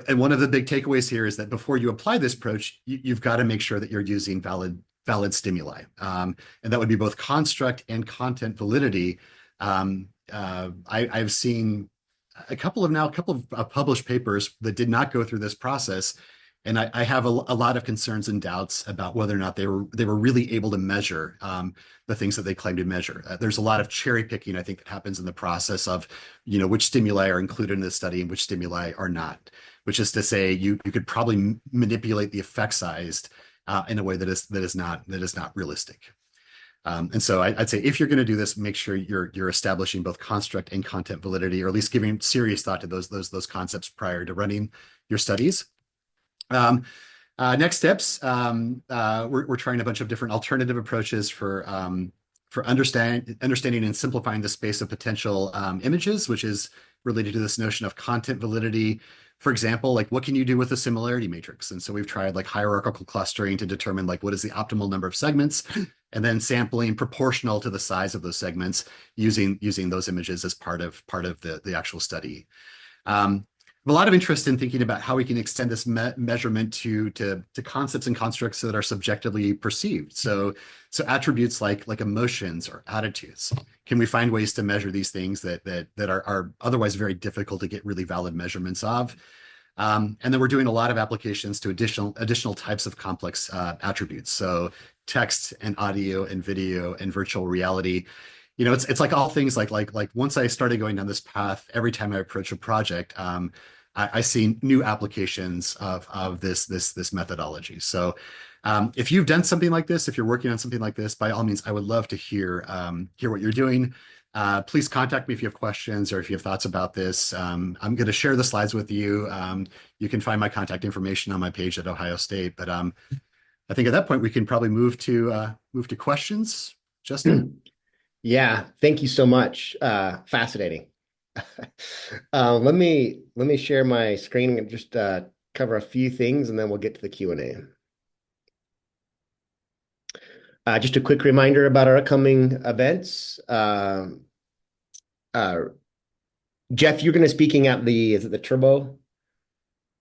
And one of the big takeaways here is that before you apply this approach, you've got to make sure that you're using valid stimuli. And that would be both construct and content validity. I've seen a couple of published papers that did not go through this process. And I have a lot of concerns and doubts about whether or not they were really able to measure the things that they claim to measure. There's a lot of cherry picking, I think, that happens in the process of, which stimuli are included in the study and which stimuli are not. Which is to say, you could probably manipulate the effect size in a way that is not realistic. And so I'd say if you're going to do this, make sure you're establishing both construct and content validity, or at least giving serious thought to those concepts prior to running your studies. Next steps, we're trying a bunch of different alternative approaches for understanding and simplifying the space of potential images, which is related to this notion of content validity. For example, like what can you do with a similarity matrix? And so we've tried like hierarchical clustering to determine like what is the optimal number of segments, and then sampling proportional to the size of those segments using those images as part of the actual study. A lot of interest in thinking about how we can extend this measurement to concepts and constructs that are subjectively perceived. So attributes like emotions or attitudes. Can we find ways to measure these things that are otherwise very difficult to get really valid measurements of? And then we're doing a lot of applications to additional types of complex attributes. So text and audio and video and virtual reality. It's like all things like once I started going down this path, every time I approach a project, I see new applications of this methodology. So if you've done something like this, if you're working on something like this, by all means, I would love to hear what you're doing. Please contact me if you have questions or if you have thoughts about this. I'm going to share the slides with you. You can find my contact information on my page at Ohio State. But I think at that point we can probably move to questions. Justin? Yeah, thank you so much. Fascinating. Let me share my screen and just cover a few things, and then we'll get to the Q&A. Just a quick reminder about our upcoming events. Jeff, you're going to be speaking at is it the Turbo?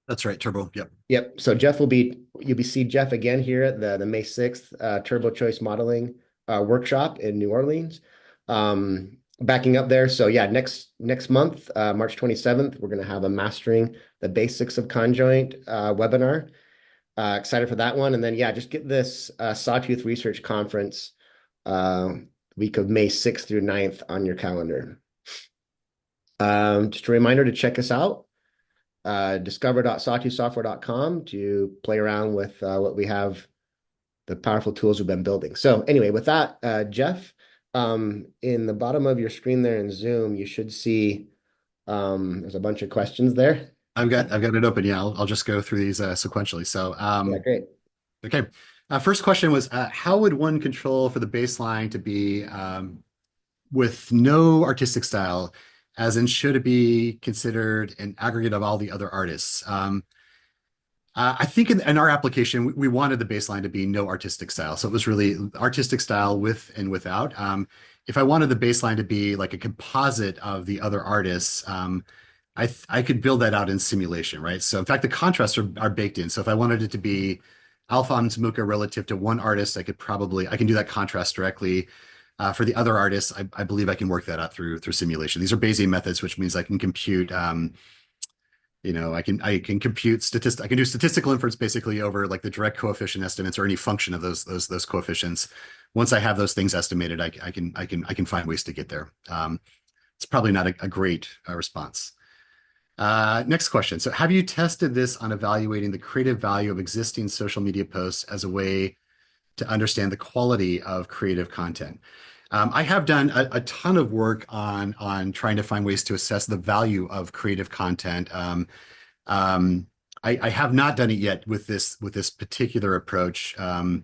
That's right, Turbo. Yep. Yep. So you'll be see Jeff again here at the May 6th Turbo Choice Modeling workshop in New Orleans. Backing up there. So yeah, next month, March 27th, we're going to have a Mastering the Basics of Conjoint webinar. Excited for that one. And then yeah, just get this Sawtooth Research Conference uh, week of May 6th through 9th on your calendar. Just a reminder to check us out, discover.sawtoothsoftware.com to play around with what we have, the powerful tools we've been building. So anyway, with that, Jeff, in the bottom of your screen there in Zoom, you should see there's a bunch of questions there. I've got it open. Yeah, I'll just go through these sequentially. So, Yeah, great. okay. First question was, how would one control for the baseline to be with no artistic style, as in should it be considered an aggregate of all the other artists? I think in our application, we wanted the baseline to be no artistic style. So it was really artistic style with and without. If I wanted the baseline to be like a composite of the other artists, I could build that out in simulation, right? So in fact, the contrasts are baked in. So if I wanted it to be Alphonse Mucha relative to one artist, I can do that contrast directly. For the other artists, I believe I can work that out through simulation. These are Bayesian methods, which means I can compute I can compute I can do statistical inference basically over like the direct coefficient estimates or any function of those coefficients. Once I have those things estimated, I can find ways to get there. It's probably not a great response. Next question. So have you tested this on evaluating the creative value of existing social media posts as a way to understand the quality of creative content? I have done a ton of work on trying to find ways to assess the value of creative content. Um, I have not done it yet with this particular approach, and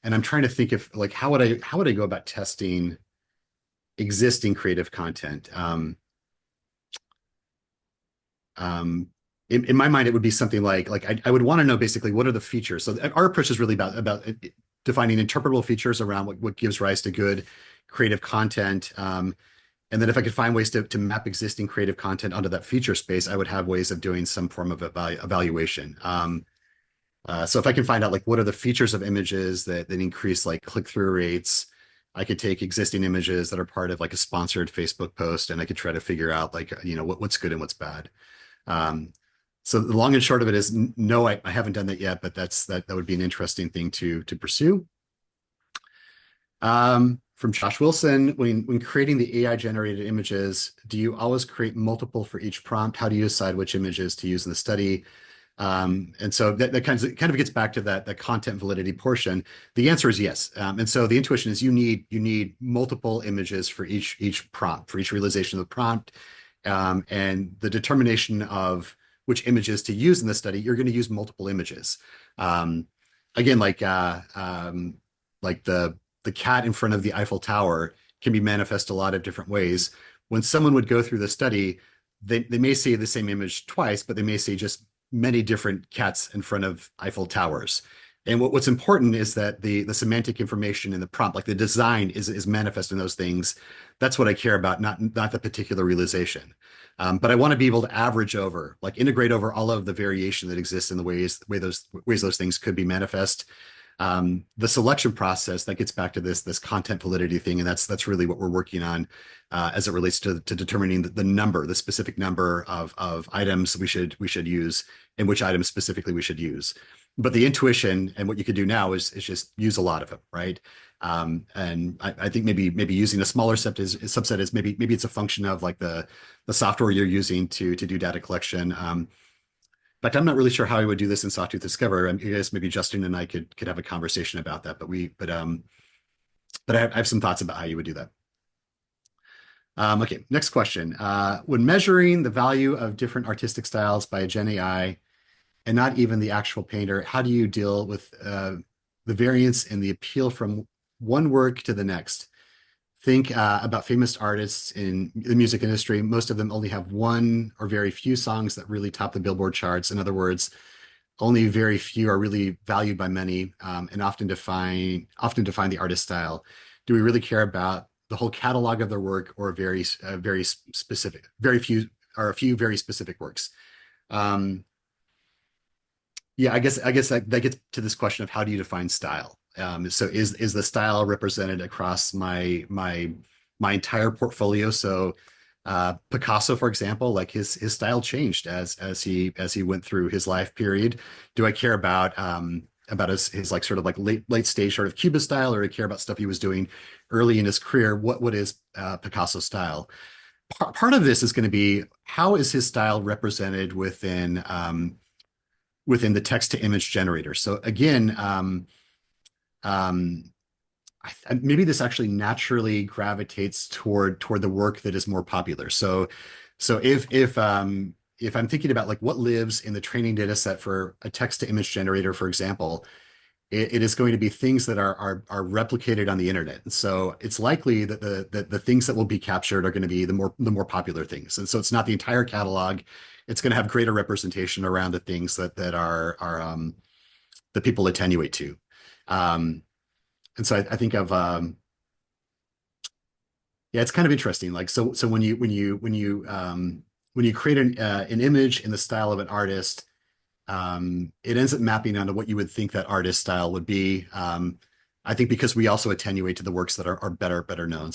I'm trying to think of like how would I go about testing existing creative content. In my mind, it would be something like I would want to know basically what are the features. So our approach is really about defining interpretable features around what gives rise to good creative content. And then if I could find ways to map existing creative content onto that feature space, I would have ways of doing some form of evaluation. So if I can find out like what are the features of images that increase like click-through rates, I could take existing images that are part of like a sponsored Facebook post, and I could try to figure out like what's good and what's bad. Um, so the long and short of it is no, I haven't done that yet, but that would be an interesting thing to pursue. From Josh Wilson, when creating the AI generated images, do you always create multiple for each prompt? How do you decide which images to use in the study? And so that kind of gets back to that content validity portion. The answer is yes. And so the intuition is you need multiple images for each prompt, for each realization of the prompt. And the determination of which images to use in the study, you're going to use multiple images. Again, like the cat in front of the Eiffel Tower can be manifest a lot of different ways. When someone would go through the study, they may see the same image twice, but they may see just many different cats in front of Eiffel Towers. And what's important is that the semantic information in the prompt, like the design is manifest in those things. That's what I care about, not the particular realization. But I want to be able to average over, like integrate over all of the variation that exists in the ways those things could be manifest. The selection process that gets back to this content validity thing, and that's really what we're working on as it relates to determining the specific number of items we should use and which items specifically we should use. But the intuition and what you could do now is just use a lot of them, right? And I think maybe using a smaller subset is maybe it's a function of like the software you're using to do data collection. In fact, I'm not really sure how I would do this in Sawtooth Discover. I guess maybe Justin and I could have a conversation about that. But I have some thoughts about how you would do that. Okay, next question. When measuring the value of different artistic styles by a Gen AI and not even the actual painter, how do you deal with the variance in the appeal from one work to the next? Think about famous artists in the music industry. Most of them only have one or very few songs that really top the Billboard charts. In other words, only very few are really valued by many, and often define the artist style. Do we really care about the whole catalog of their work, or very specific, very few or a few very specific works? Yeah, I guess that gets to this question of how do you define style? So is the style represented across my my entire portfolio. So Picasso, for example, like his style changed as he went through his life period. Do I care about his like sort of like late stage sort of Cubist style, or do I care about stuff he was doing early in his career? What is Picasso's style? Part of this is going to be how is his style represented within the text to image generator. So again, um, maybe this actually naturally gravitates toward the work that is more popular. So if I'm thinking about like what lives in the training data set for a text to image generator, for example, it is going to be things that are replicated on the internet. And so it's likely that the things that will be captured are going to be the more popular things. And so it's not the entire catalog. It's going to have greater representation around the things that that people attenuate to. Um, and so I think of yeah, it's kind of interesting. Like so when you create an image in the style of an artist, it ends up mapping onto what you would think that artist style would be. I think because we also attenuate to the works that are better known.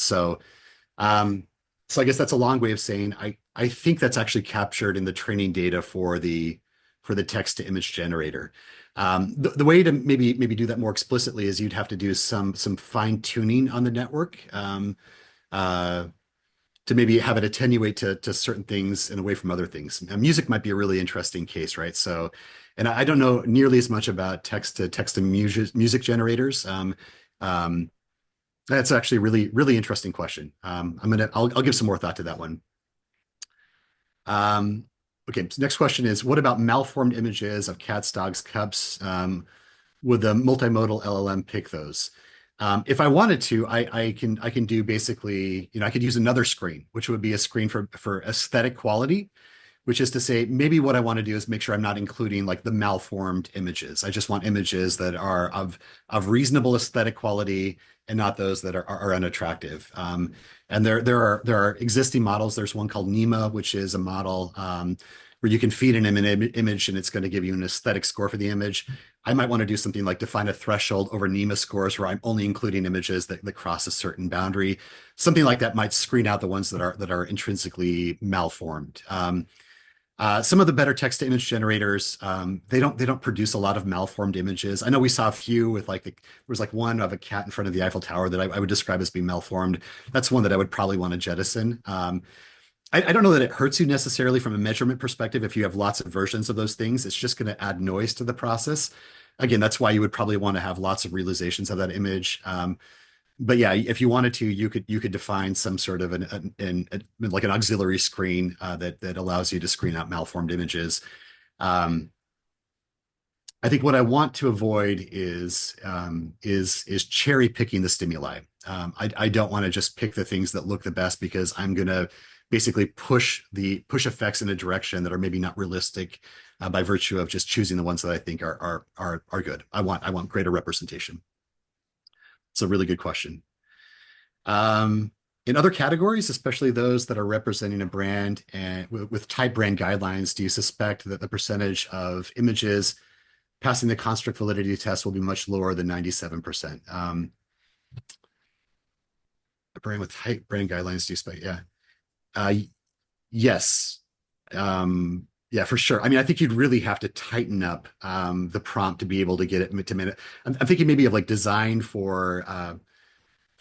Um, so I guess that's a long way of saying I think that's actually captured in the training data for the text to image generator. The way to maybe do that more explicitly is you'd have to do some fine tuning on the network. Uh, to maybe have it attenuate to certain things and away from other things. Now, music might be a really interesting case, right? So, and I don't know nearly as much about text to music generators. Um, that's actually a really interesting question. I'll give some more thought to that one. Um, okay, so next question is, what about malformed images of cats, dogs, cups? Would the multimodal LLM pick those? If I wanted to, I can do basically, I could use another screen, which would be a screen for aesthetic quality, which is to say, maybe what I want to do is make sure I'm not including like the malformed images. I just want images that are of reasonable aesthetic quality and not those that are unattractive. And there are existing models. There's one called NEMA, which is a model where you can feed an image and it's going to give you an aesthetic score for the image. I might want to do something like define a threshold over NEMA scores where I'm only including images that cross a certain boundary. Something like that might screen out the ones that are intrinsically malformed. Some of the better text to image generators, they don't produce a lot of malformed images. I know we saw a few with like there was like one of a cat in front of the Eiffel Tower that I would describe as being malformed. That's one that I would probably want to jettison. I don't know that it hurts you necessarily from a measurement perspective if you have lots of versions of those things. It's just going to add noise to the process. Again, that's why you would probably want to have lots of realizations of that image. But yeah, if you wanted to, you could define some sort of like an auxiliary screen that allows you to screen out malformed images. Um, I think what I want to avoid is cherry picking the stimuli. I don't want to just pick the things that look the best because I'm going to basically push effects in a direction that are maybe not realistic by virtue of just choosing the ones that I think are good. I want greater representation. It's a really good question. In other categories, especially those that are representing a brand and with type brand guidelines, do you suspect that the percentage of images passing the construct validity test will be much lower than 97%? A brand with type brand guidelines, do you expect? Yeah. Uh, yes. Yeah, for sure. I mean, I think you'd really have to tighten up the prompt to be able to get it to minute. I'm thinking maybe of like design for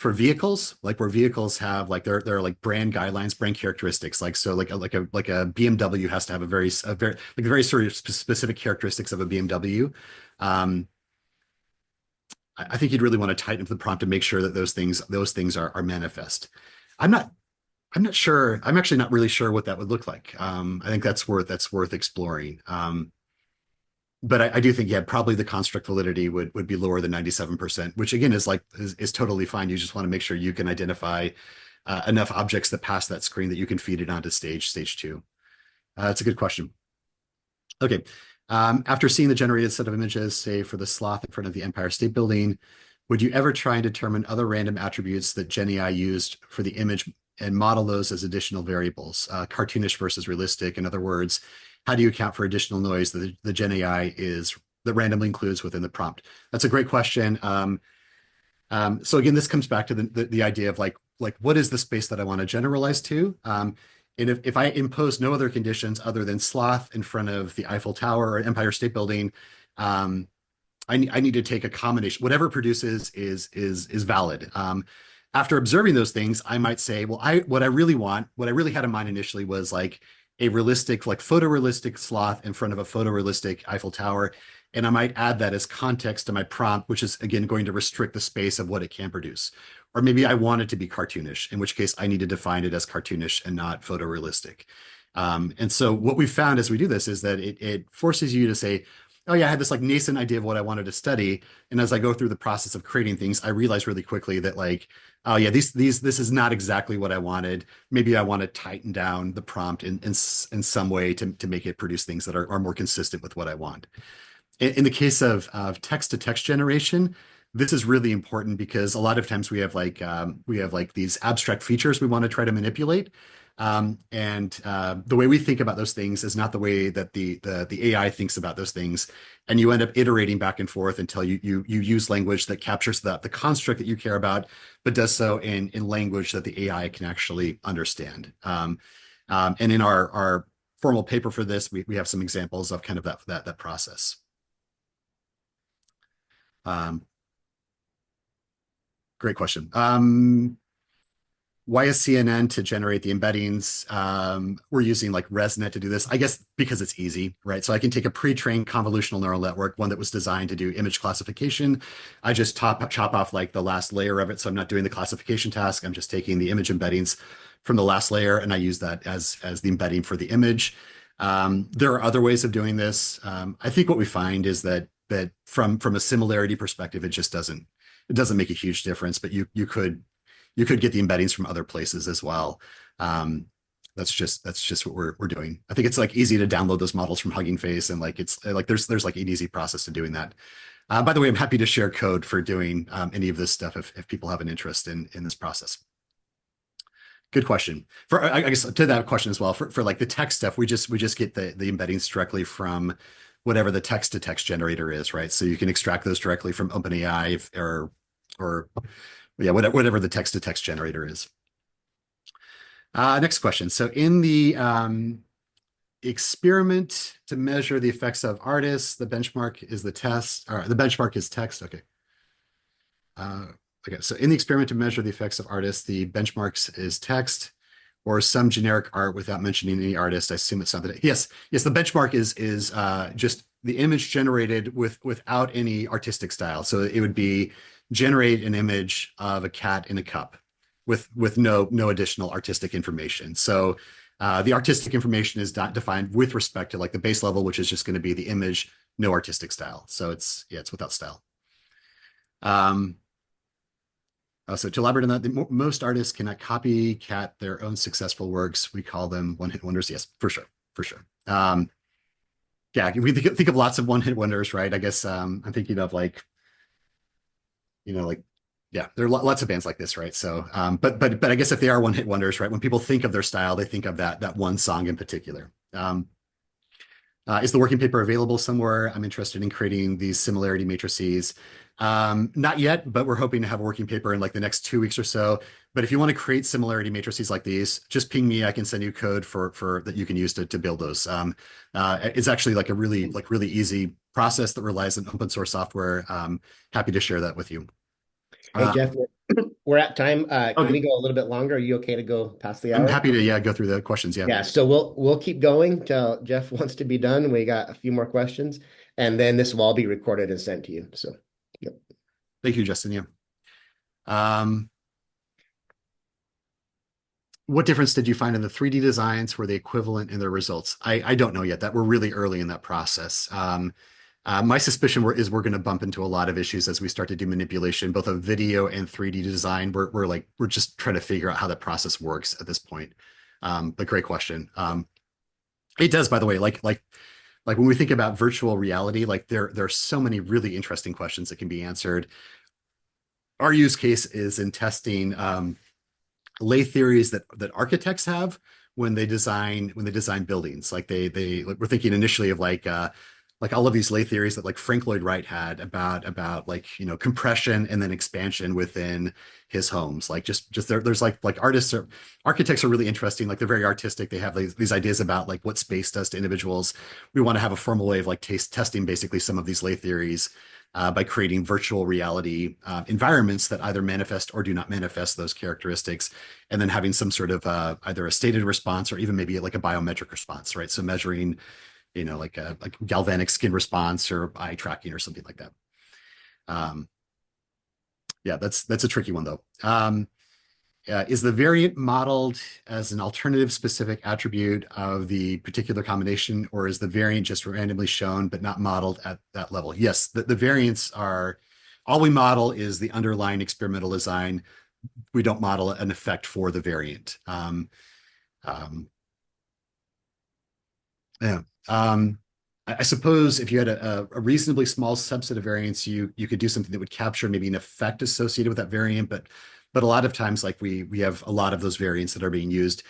vehicles, like where vehicles have like there are like brand guidelines, brand characteristics. Like so, like a BMW has to have a very sort of specific characteristics of a BMW. Um, I think you'd really want to tighten up the prompt to make sure that those things are manifest. I'm not I'm not sure. I'm actually not really sure what that would look like. I think that's worth exploring. But I do think, yeah, probably the construct validity would be lower than 97%, which again is totally fine. You just want to make sure you can identify enough objects that pass that screen that you can feed it onto stage two. That's a good question. Okay. After seeing the generated set of images, say for the sloth in front of the Empire State Building, would you ever try and determine other random attributes that GenAI used for the image and model those as additional variables, cartoonish versus realistic? In other words, how do you account for additional noise that the GenAI that randomly includes within the prompt? That's a great question. So again, this comes back to the idea of like like what is the space that I want to generalize to? And if I impose no other conditions other than sloth in front of the Eiffel Tower or Empire State Building, um, I need to take a combination. Whatever it produces is valid. After observing those things, I might say, well, what I really want, what I really had in mind initially was like a realistic, like photorealistic sloth in front of a photorealistic Eiffel Tower. And I might add that as context to my prompt, which is again going to restrict the space of what it can produce. Or maybe I want it to be cartoonish, in which case I need to define it as cartoonish and not photorealistic. And so what we found as we do this is that it forces you to say, oh yeah, I had this like nascent idea of what I wanted to study. And as I go through the process of creating things, I realized really quickly that like, oh yeah, this is not exactly what I wanted. Maybe I want to tighten down the prompt in some way to make it produce things that are more consistent with what I want. In the case of text to text generation, this is really important because a lot of times we have like these abstract features we want to try to manipulate. And the way we think about those things is not the way that the AI thinks about those things. And you end up iterating back and forth until you use language that captures the construct that you care about, but does so in language that the AI can actually understand. And in our formal paper for this, we have some examples of kind of that process. Great question. Why is CNN to generate the embeddings? We're using like ResNet to do this, I guess because it's easy, right? So I can take a pre-trained convolutional neural network, one that was designed to do image classification. I just chop off like the last layer of it. So I'm not doing the classification task. I'm just taking the image embeddings from the last layer, and I use that as the embedding for the image. There are other ways of doing this. I think what we find is that from a similarity perspective, it doesn't make a huge difference, but you could get the embeddings from other places as well. That's just what we're doing. I think it's like easy to download those models from Hugging Face, and like it's like there's like an easy process to doing that. By the way, I'm happy to share code for doing any of this stuff if people have an interest in this process. Good question. For I guess to that question as well, for like the text stuff, we just get the embeddings directly from whatever the text to text generator is, right? So you can extract those directly from OpenAI or yeah, whatever the text to text generator is. Next question. So in the experiment to measure the effects of artists, the benchmark is the test, or the benchmark is text. Okay. Okay, so in the experiment to measure the effects of artists, the benchmarks is text or some generic art without mentioning any artist. I assume it's something. Yes, the benchmark is just the image generated without any artistic style. So it would be generate an image of a cat in a cup with no additional artistic information. So the artistic information is not defined with respect to like the base level, which is just going to be the image, no artistic style. So it's without style. So to elaborate on that, most artists cannot copycat their own successful works. We call them one-hit wonders. Yes, for sure. Yeah, we think of lots of one-hit wonders, right? I guess I'm thinking of like, yeah, there are lots of bands like this, right? So, but I guess if they are one-hit wonders, right? When people think of their style, they think of that one song in particular. Is the working paper available somewhere? I'm interested in creating these similarity matrices. Not yet, but we're hoping to have a working paper in like the next 2 weeks or so. But if you want to create similarity matrices like these, just ping me. I can send you code for that you can use to build those. It's actually like a really easy process that relies on open source software. Happy to share that with you. Hey, Jeff, we're at time. Can Okay. we go a little bit longer? Are you okay to go past the I'm hour? happy to go through the questions. Yeah. Yeah, so we'll keep going till Jeff wants to be done. We got a few more questions, and then this will all be recorded and sent to you. So, yep. Thank you, Justin. Yeah. What difference did you find in the 3D designs? Were they equivalent in their results? I don't know yet. That we're really early in that process. My suspicion is we're going to bump into a lot of issues as we start to do manipulation, both of video and 3D design. We're just trying to figure out how that process works at this point. But great question. It does, by the way, like when we think about virtual reality, like there are so many really interesting questions that can be answered. Our use case is in testing lay theories that architects have when they design buildings. Like we're thinking initially of like like all of these lay theories that like Frank Lloyd Wright had about like compression and then expansion within his homes. Like just there's like architects are really interesting. Like they're very artistic. They have these ideas about like what space does to individuals. We want to have a formal way of like testing basically some of these lay theories by creating virtual reality environments that either manifest or do not manifest those characteristics, and then having some sort of either a stated response or even maybe like a biometric response, right? So measuring, like a galvanic skin response or eye tracking or something like that. Um, yeah, that's a tricky one though. Is the variant modeled as an alternative specific attribute of the particular combination, or is the variant just randomly shown but not modeled at that level? Yes, the variants are, all we model is the underlying experimental design. We don't model an effect for the variant. Um, yeah. I suppose if you had a reasonably small subset of variants, you could do something that would capture maybe an effect associated with that variant, but a lot of times like we have a lot of those variants that are being used.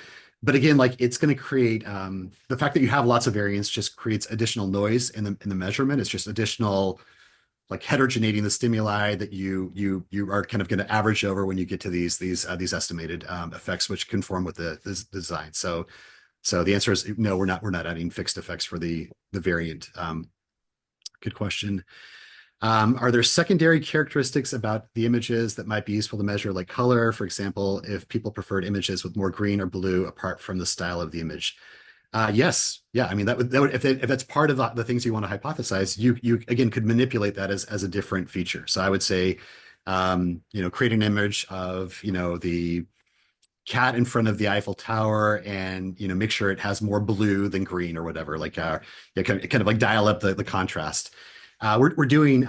But again, like it's going to create the fact that you have lots of variants just creates additional noise in the measurement. It's just additional like heterogeneity in the stimuli that you are kind of going to average over when you get to these estimated effects, which conform with the design. So the answer is no, we're not adding fixed effects for the variant. Good question. Are there secondary characteristics about the images that might be useful to measure, like color, for example, if people preferred images with more green or blue apart from the style of the image? Yes, yeah. I mean that would if that's part of the things you want to hypothesize, you again could manipulate that as a different feature. So I would say, create an image of the cat in front of the Eiffel Tower and make sure it has more blue than green or whatever, like yeah, kind of like dial up the contrast. We're doing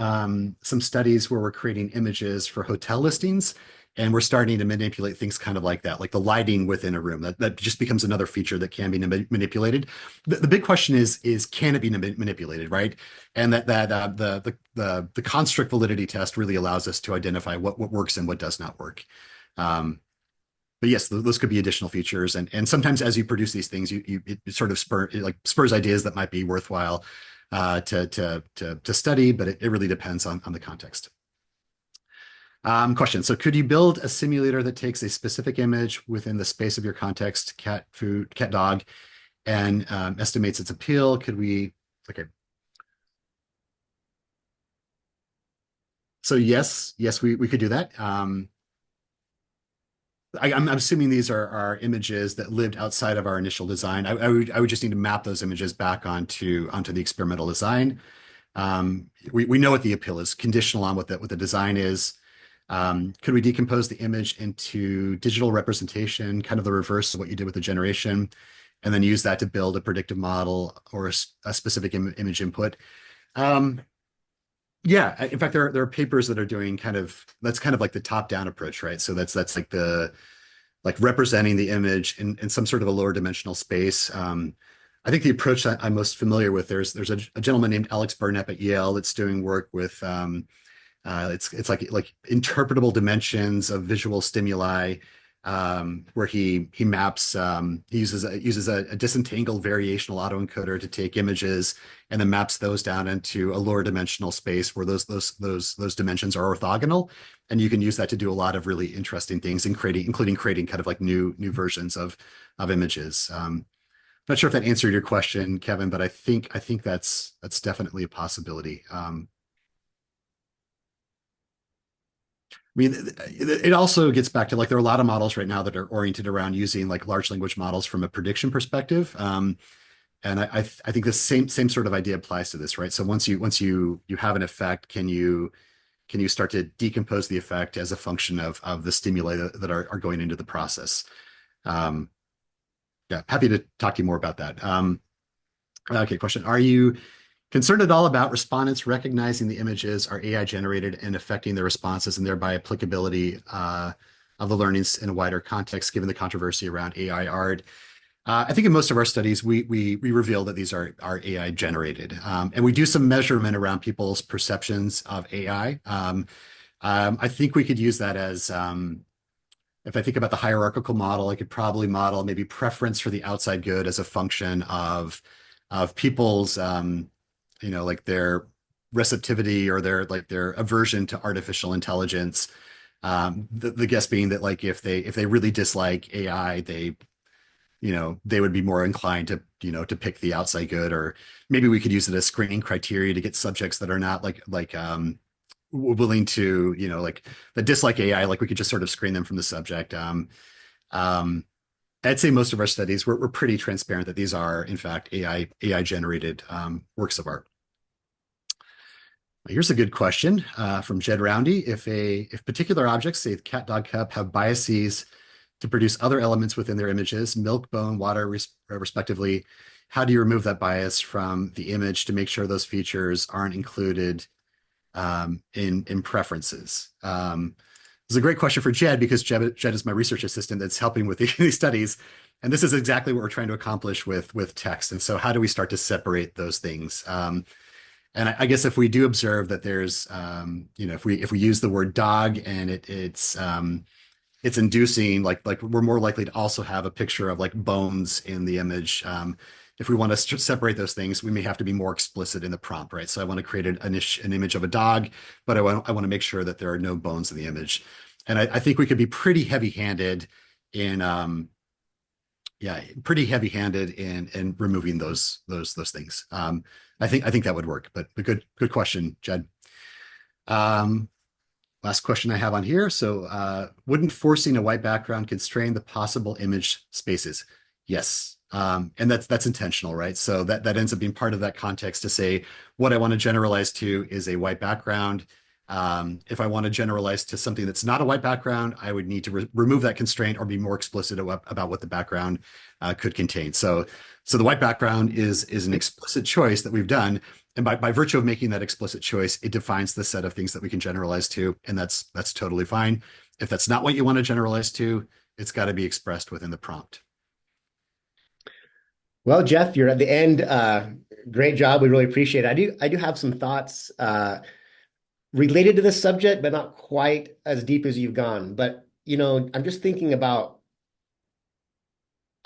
some studies where we're creating images for hotel listings, and we're starting to manipulate things kind of like that, like the lighting within a room. That just becomes another feature that can be manipulated. The big question is can it be manipulated, right? And the construct validity test really allows us to identify what works and what does not work. Um, but yes, those could be additional features, and sometimes as you produce these things, it sort of spurs ideas that might be worthwhile to study, but it really depends on the context. Question. So could you build a simulator that takes a specific image within the space of your context, cat, food, cat, dog, and estimates its appeal? Could we? Okay. So yes, we could do that. I'm assuming these are images that lived outside of our initial design. I would just need to map those images back onto the experimental design. We know what the appeal is, conditional on what the design is. Could we decompose the image into digital representation, kind of the reverse of what you did with the generation, and then use that to build a predictive model or a specific image input? Yeah, in fact, there are papers that are doing that's kind of like the top-down approach, right? So that's like representing the image in some sort of a lower dimensional space. I think the approach that I'm most familiar with, there's a gentleman named Alex Barnett at Yale that's doing work with it's like interpretable dimensions of visual stimuli, where he maps he uses a disentangled variational autoencoder to take images and then maps those down into a lower dimensional space where those dimensions are orthogonal, and you can use that to do a lot of really interesting things, including creating kind of like new versions of images. Not sure if that answered your question, Kevin, but I think that's definitely a possibility. I mean, it also gets back to like there are a lot of models right now that are oriented around using like large language models from a prediction perspective. And I think the same sort of idea applies to this, right? So once you have an effect, can you start to decompose the effect as a function of the stimuli that are going into the process? Um, yeah, happy to talk to you more about that. Okay, question. Are you concerned at all about respondents recognizing the images are AI generated and affecting their responses and thereby applicability of the learnings in a wider context, given the controversy around AI art? I think in most of our studies, we reveal that these are AI generated, and we do some measurement around people's perceptions of AI. I think we could use that as if I think about the hierarchical model, I could probably model maybe preference for the outside good as a function of people's like their receptivity or their aversion to artificial intelligence. The guess being that like if they really dislike AI, they would be more inclined to pick the outside good, or maybe we could use it as screening criteria to get subjects that are not willing to, like that dislike AI, like we could just sort of screen them from the subject. Um, I'd say most of our studies we're pretty transparent that these are in fact AI generated works of art. Here's a good question from Jed Roundy. If particular objects, say the cat, dog, cup, have biases to produce other elements within their images, milk, bone, water, respectively, how do you remove that bias from the image to make sure those features aren't included in preferences? This is a great question for Jed because Jed is my research assistant that's helping with these studies. And this is exactly what we're trying to accomplish with text. And so how do we start to separate those things? And I guess if we do observe that there's, if we use the word dog and it's inducing like we're more likely to also have a picture of like bones in the image. If we want to separate those things, we may have to be more explicit in the prompt, right? So I want to create an image of a dog, but I want to make sure that there are no bones in the image. And I think we could be pretty heavy-handed in removing those things. I think that would work, but a good question, Jed. Um, Last question I have on here. So, wouldn't forcing a white background constrain the possible image spaces? Yes. And that's intentional, right? So that ends up being part of that context to say what I want to generalize to is a white background. If I want to generalize to something that's not a white background, I would need to remove that constraint or be more explicit about what the background could contain. So the white background is an explicit choice that we've done. And by virtue of making that explicit choice, it defines the set of things that we can generalize to, and that's totally fine. If that's not what you want to generalize to, it's got to be expressed within the prompt. Well, Jeff, you're at the end. Great job. We really appreciate it. I do have some thoughts related to this subject, but not quite as deep as you've gone. But I'm just thinking about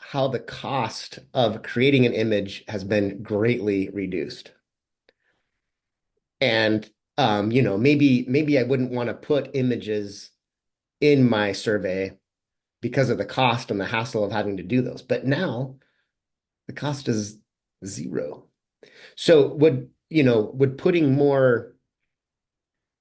how the cost of creating an image has been greatly reduced. And maybe I wouldn't want to put images in my survey because of the cost and the hassle of having to do those. But now the cost is zero. So would putting more,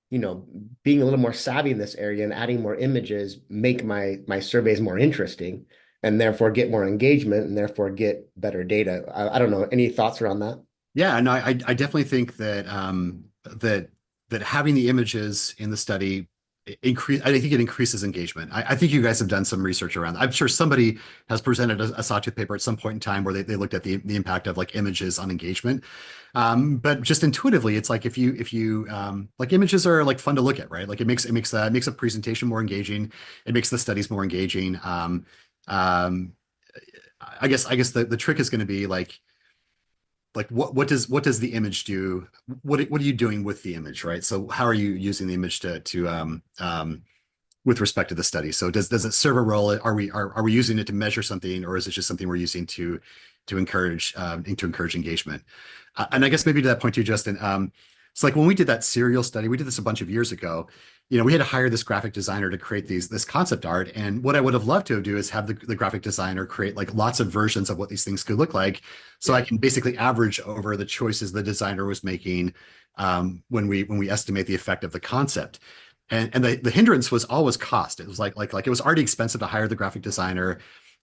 being a little more savvy in this area and adding more images make my surveys more interesting and therefore get more engagement and therefore get better data? I don't know. Any thoughts around that? Yeah, no, I definitely think that having the images in the study increase. I think it increases engagement. I think you guys have done some research around that. I'm sure somebody has presented a Sawtooth paper at some point in time where they looked at the impact of like images on engagement. But just intuitively, it's like if you like images are like fun to look at, right? Like it makes a presentation more engaging. It makes the studies more engaging. Um, I guess the trick is going to be like what does the image do? What are you doing with the image, right? So how are you using the image to with respect to the study? So does it serve a role? Are we using it to measure something, or is it just something we're using to encourage engagement? And I guess maybe to that point too, Justin. So like when we did that serial study, we did this a bunch of years ago. We had to hire this graphic designer to create this concept art. And what I would have loved to do is have the graphic designer create like lots of versions of what these things could look like. So I can basically average over the choices the designer was making when we estimate the effect of the concept. And the hindrance was always cost. It was like it was already expensive to hire the graphic designer.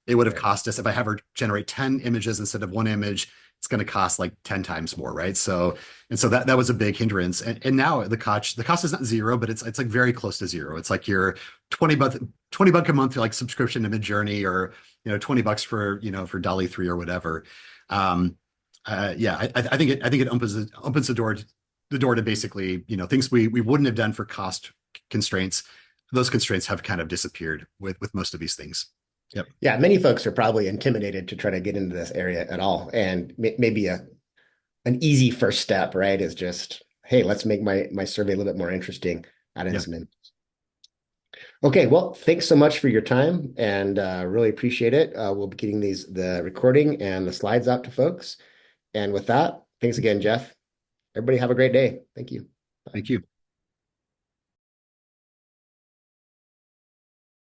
It would have cost us if I have her generate 10 images instead of one image, it's going to cost like 10 times more, right? So that was a big hindrance. And now the cost is not zero, but it's like very close to zero. It's like your 20 buck a month like subscription to Midjourney, or $20 for Dolly 3 or whatever. Yeah, I think it opens the door to basically things we wouldn't have done for cost constraints. Those constraints have kind of disappeared with most of these things. Yep. Yeah, many folks are probably intimidated to try to get into this area at all. And maybe an easy first step, right, is just, hey, let's make my survey a little bit more interesting, add in Yeah. some images. Okay, well, thanks so much for your time and really appreciate it. We'll be getting the recording and the slides out to folks. And with that, thanks again, Jeff. Everybody have a great day. Thank you. Bye. Thank you.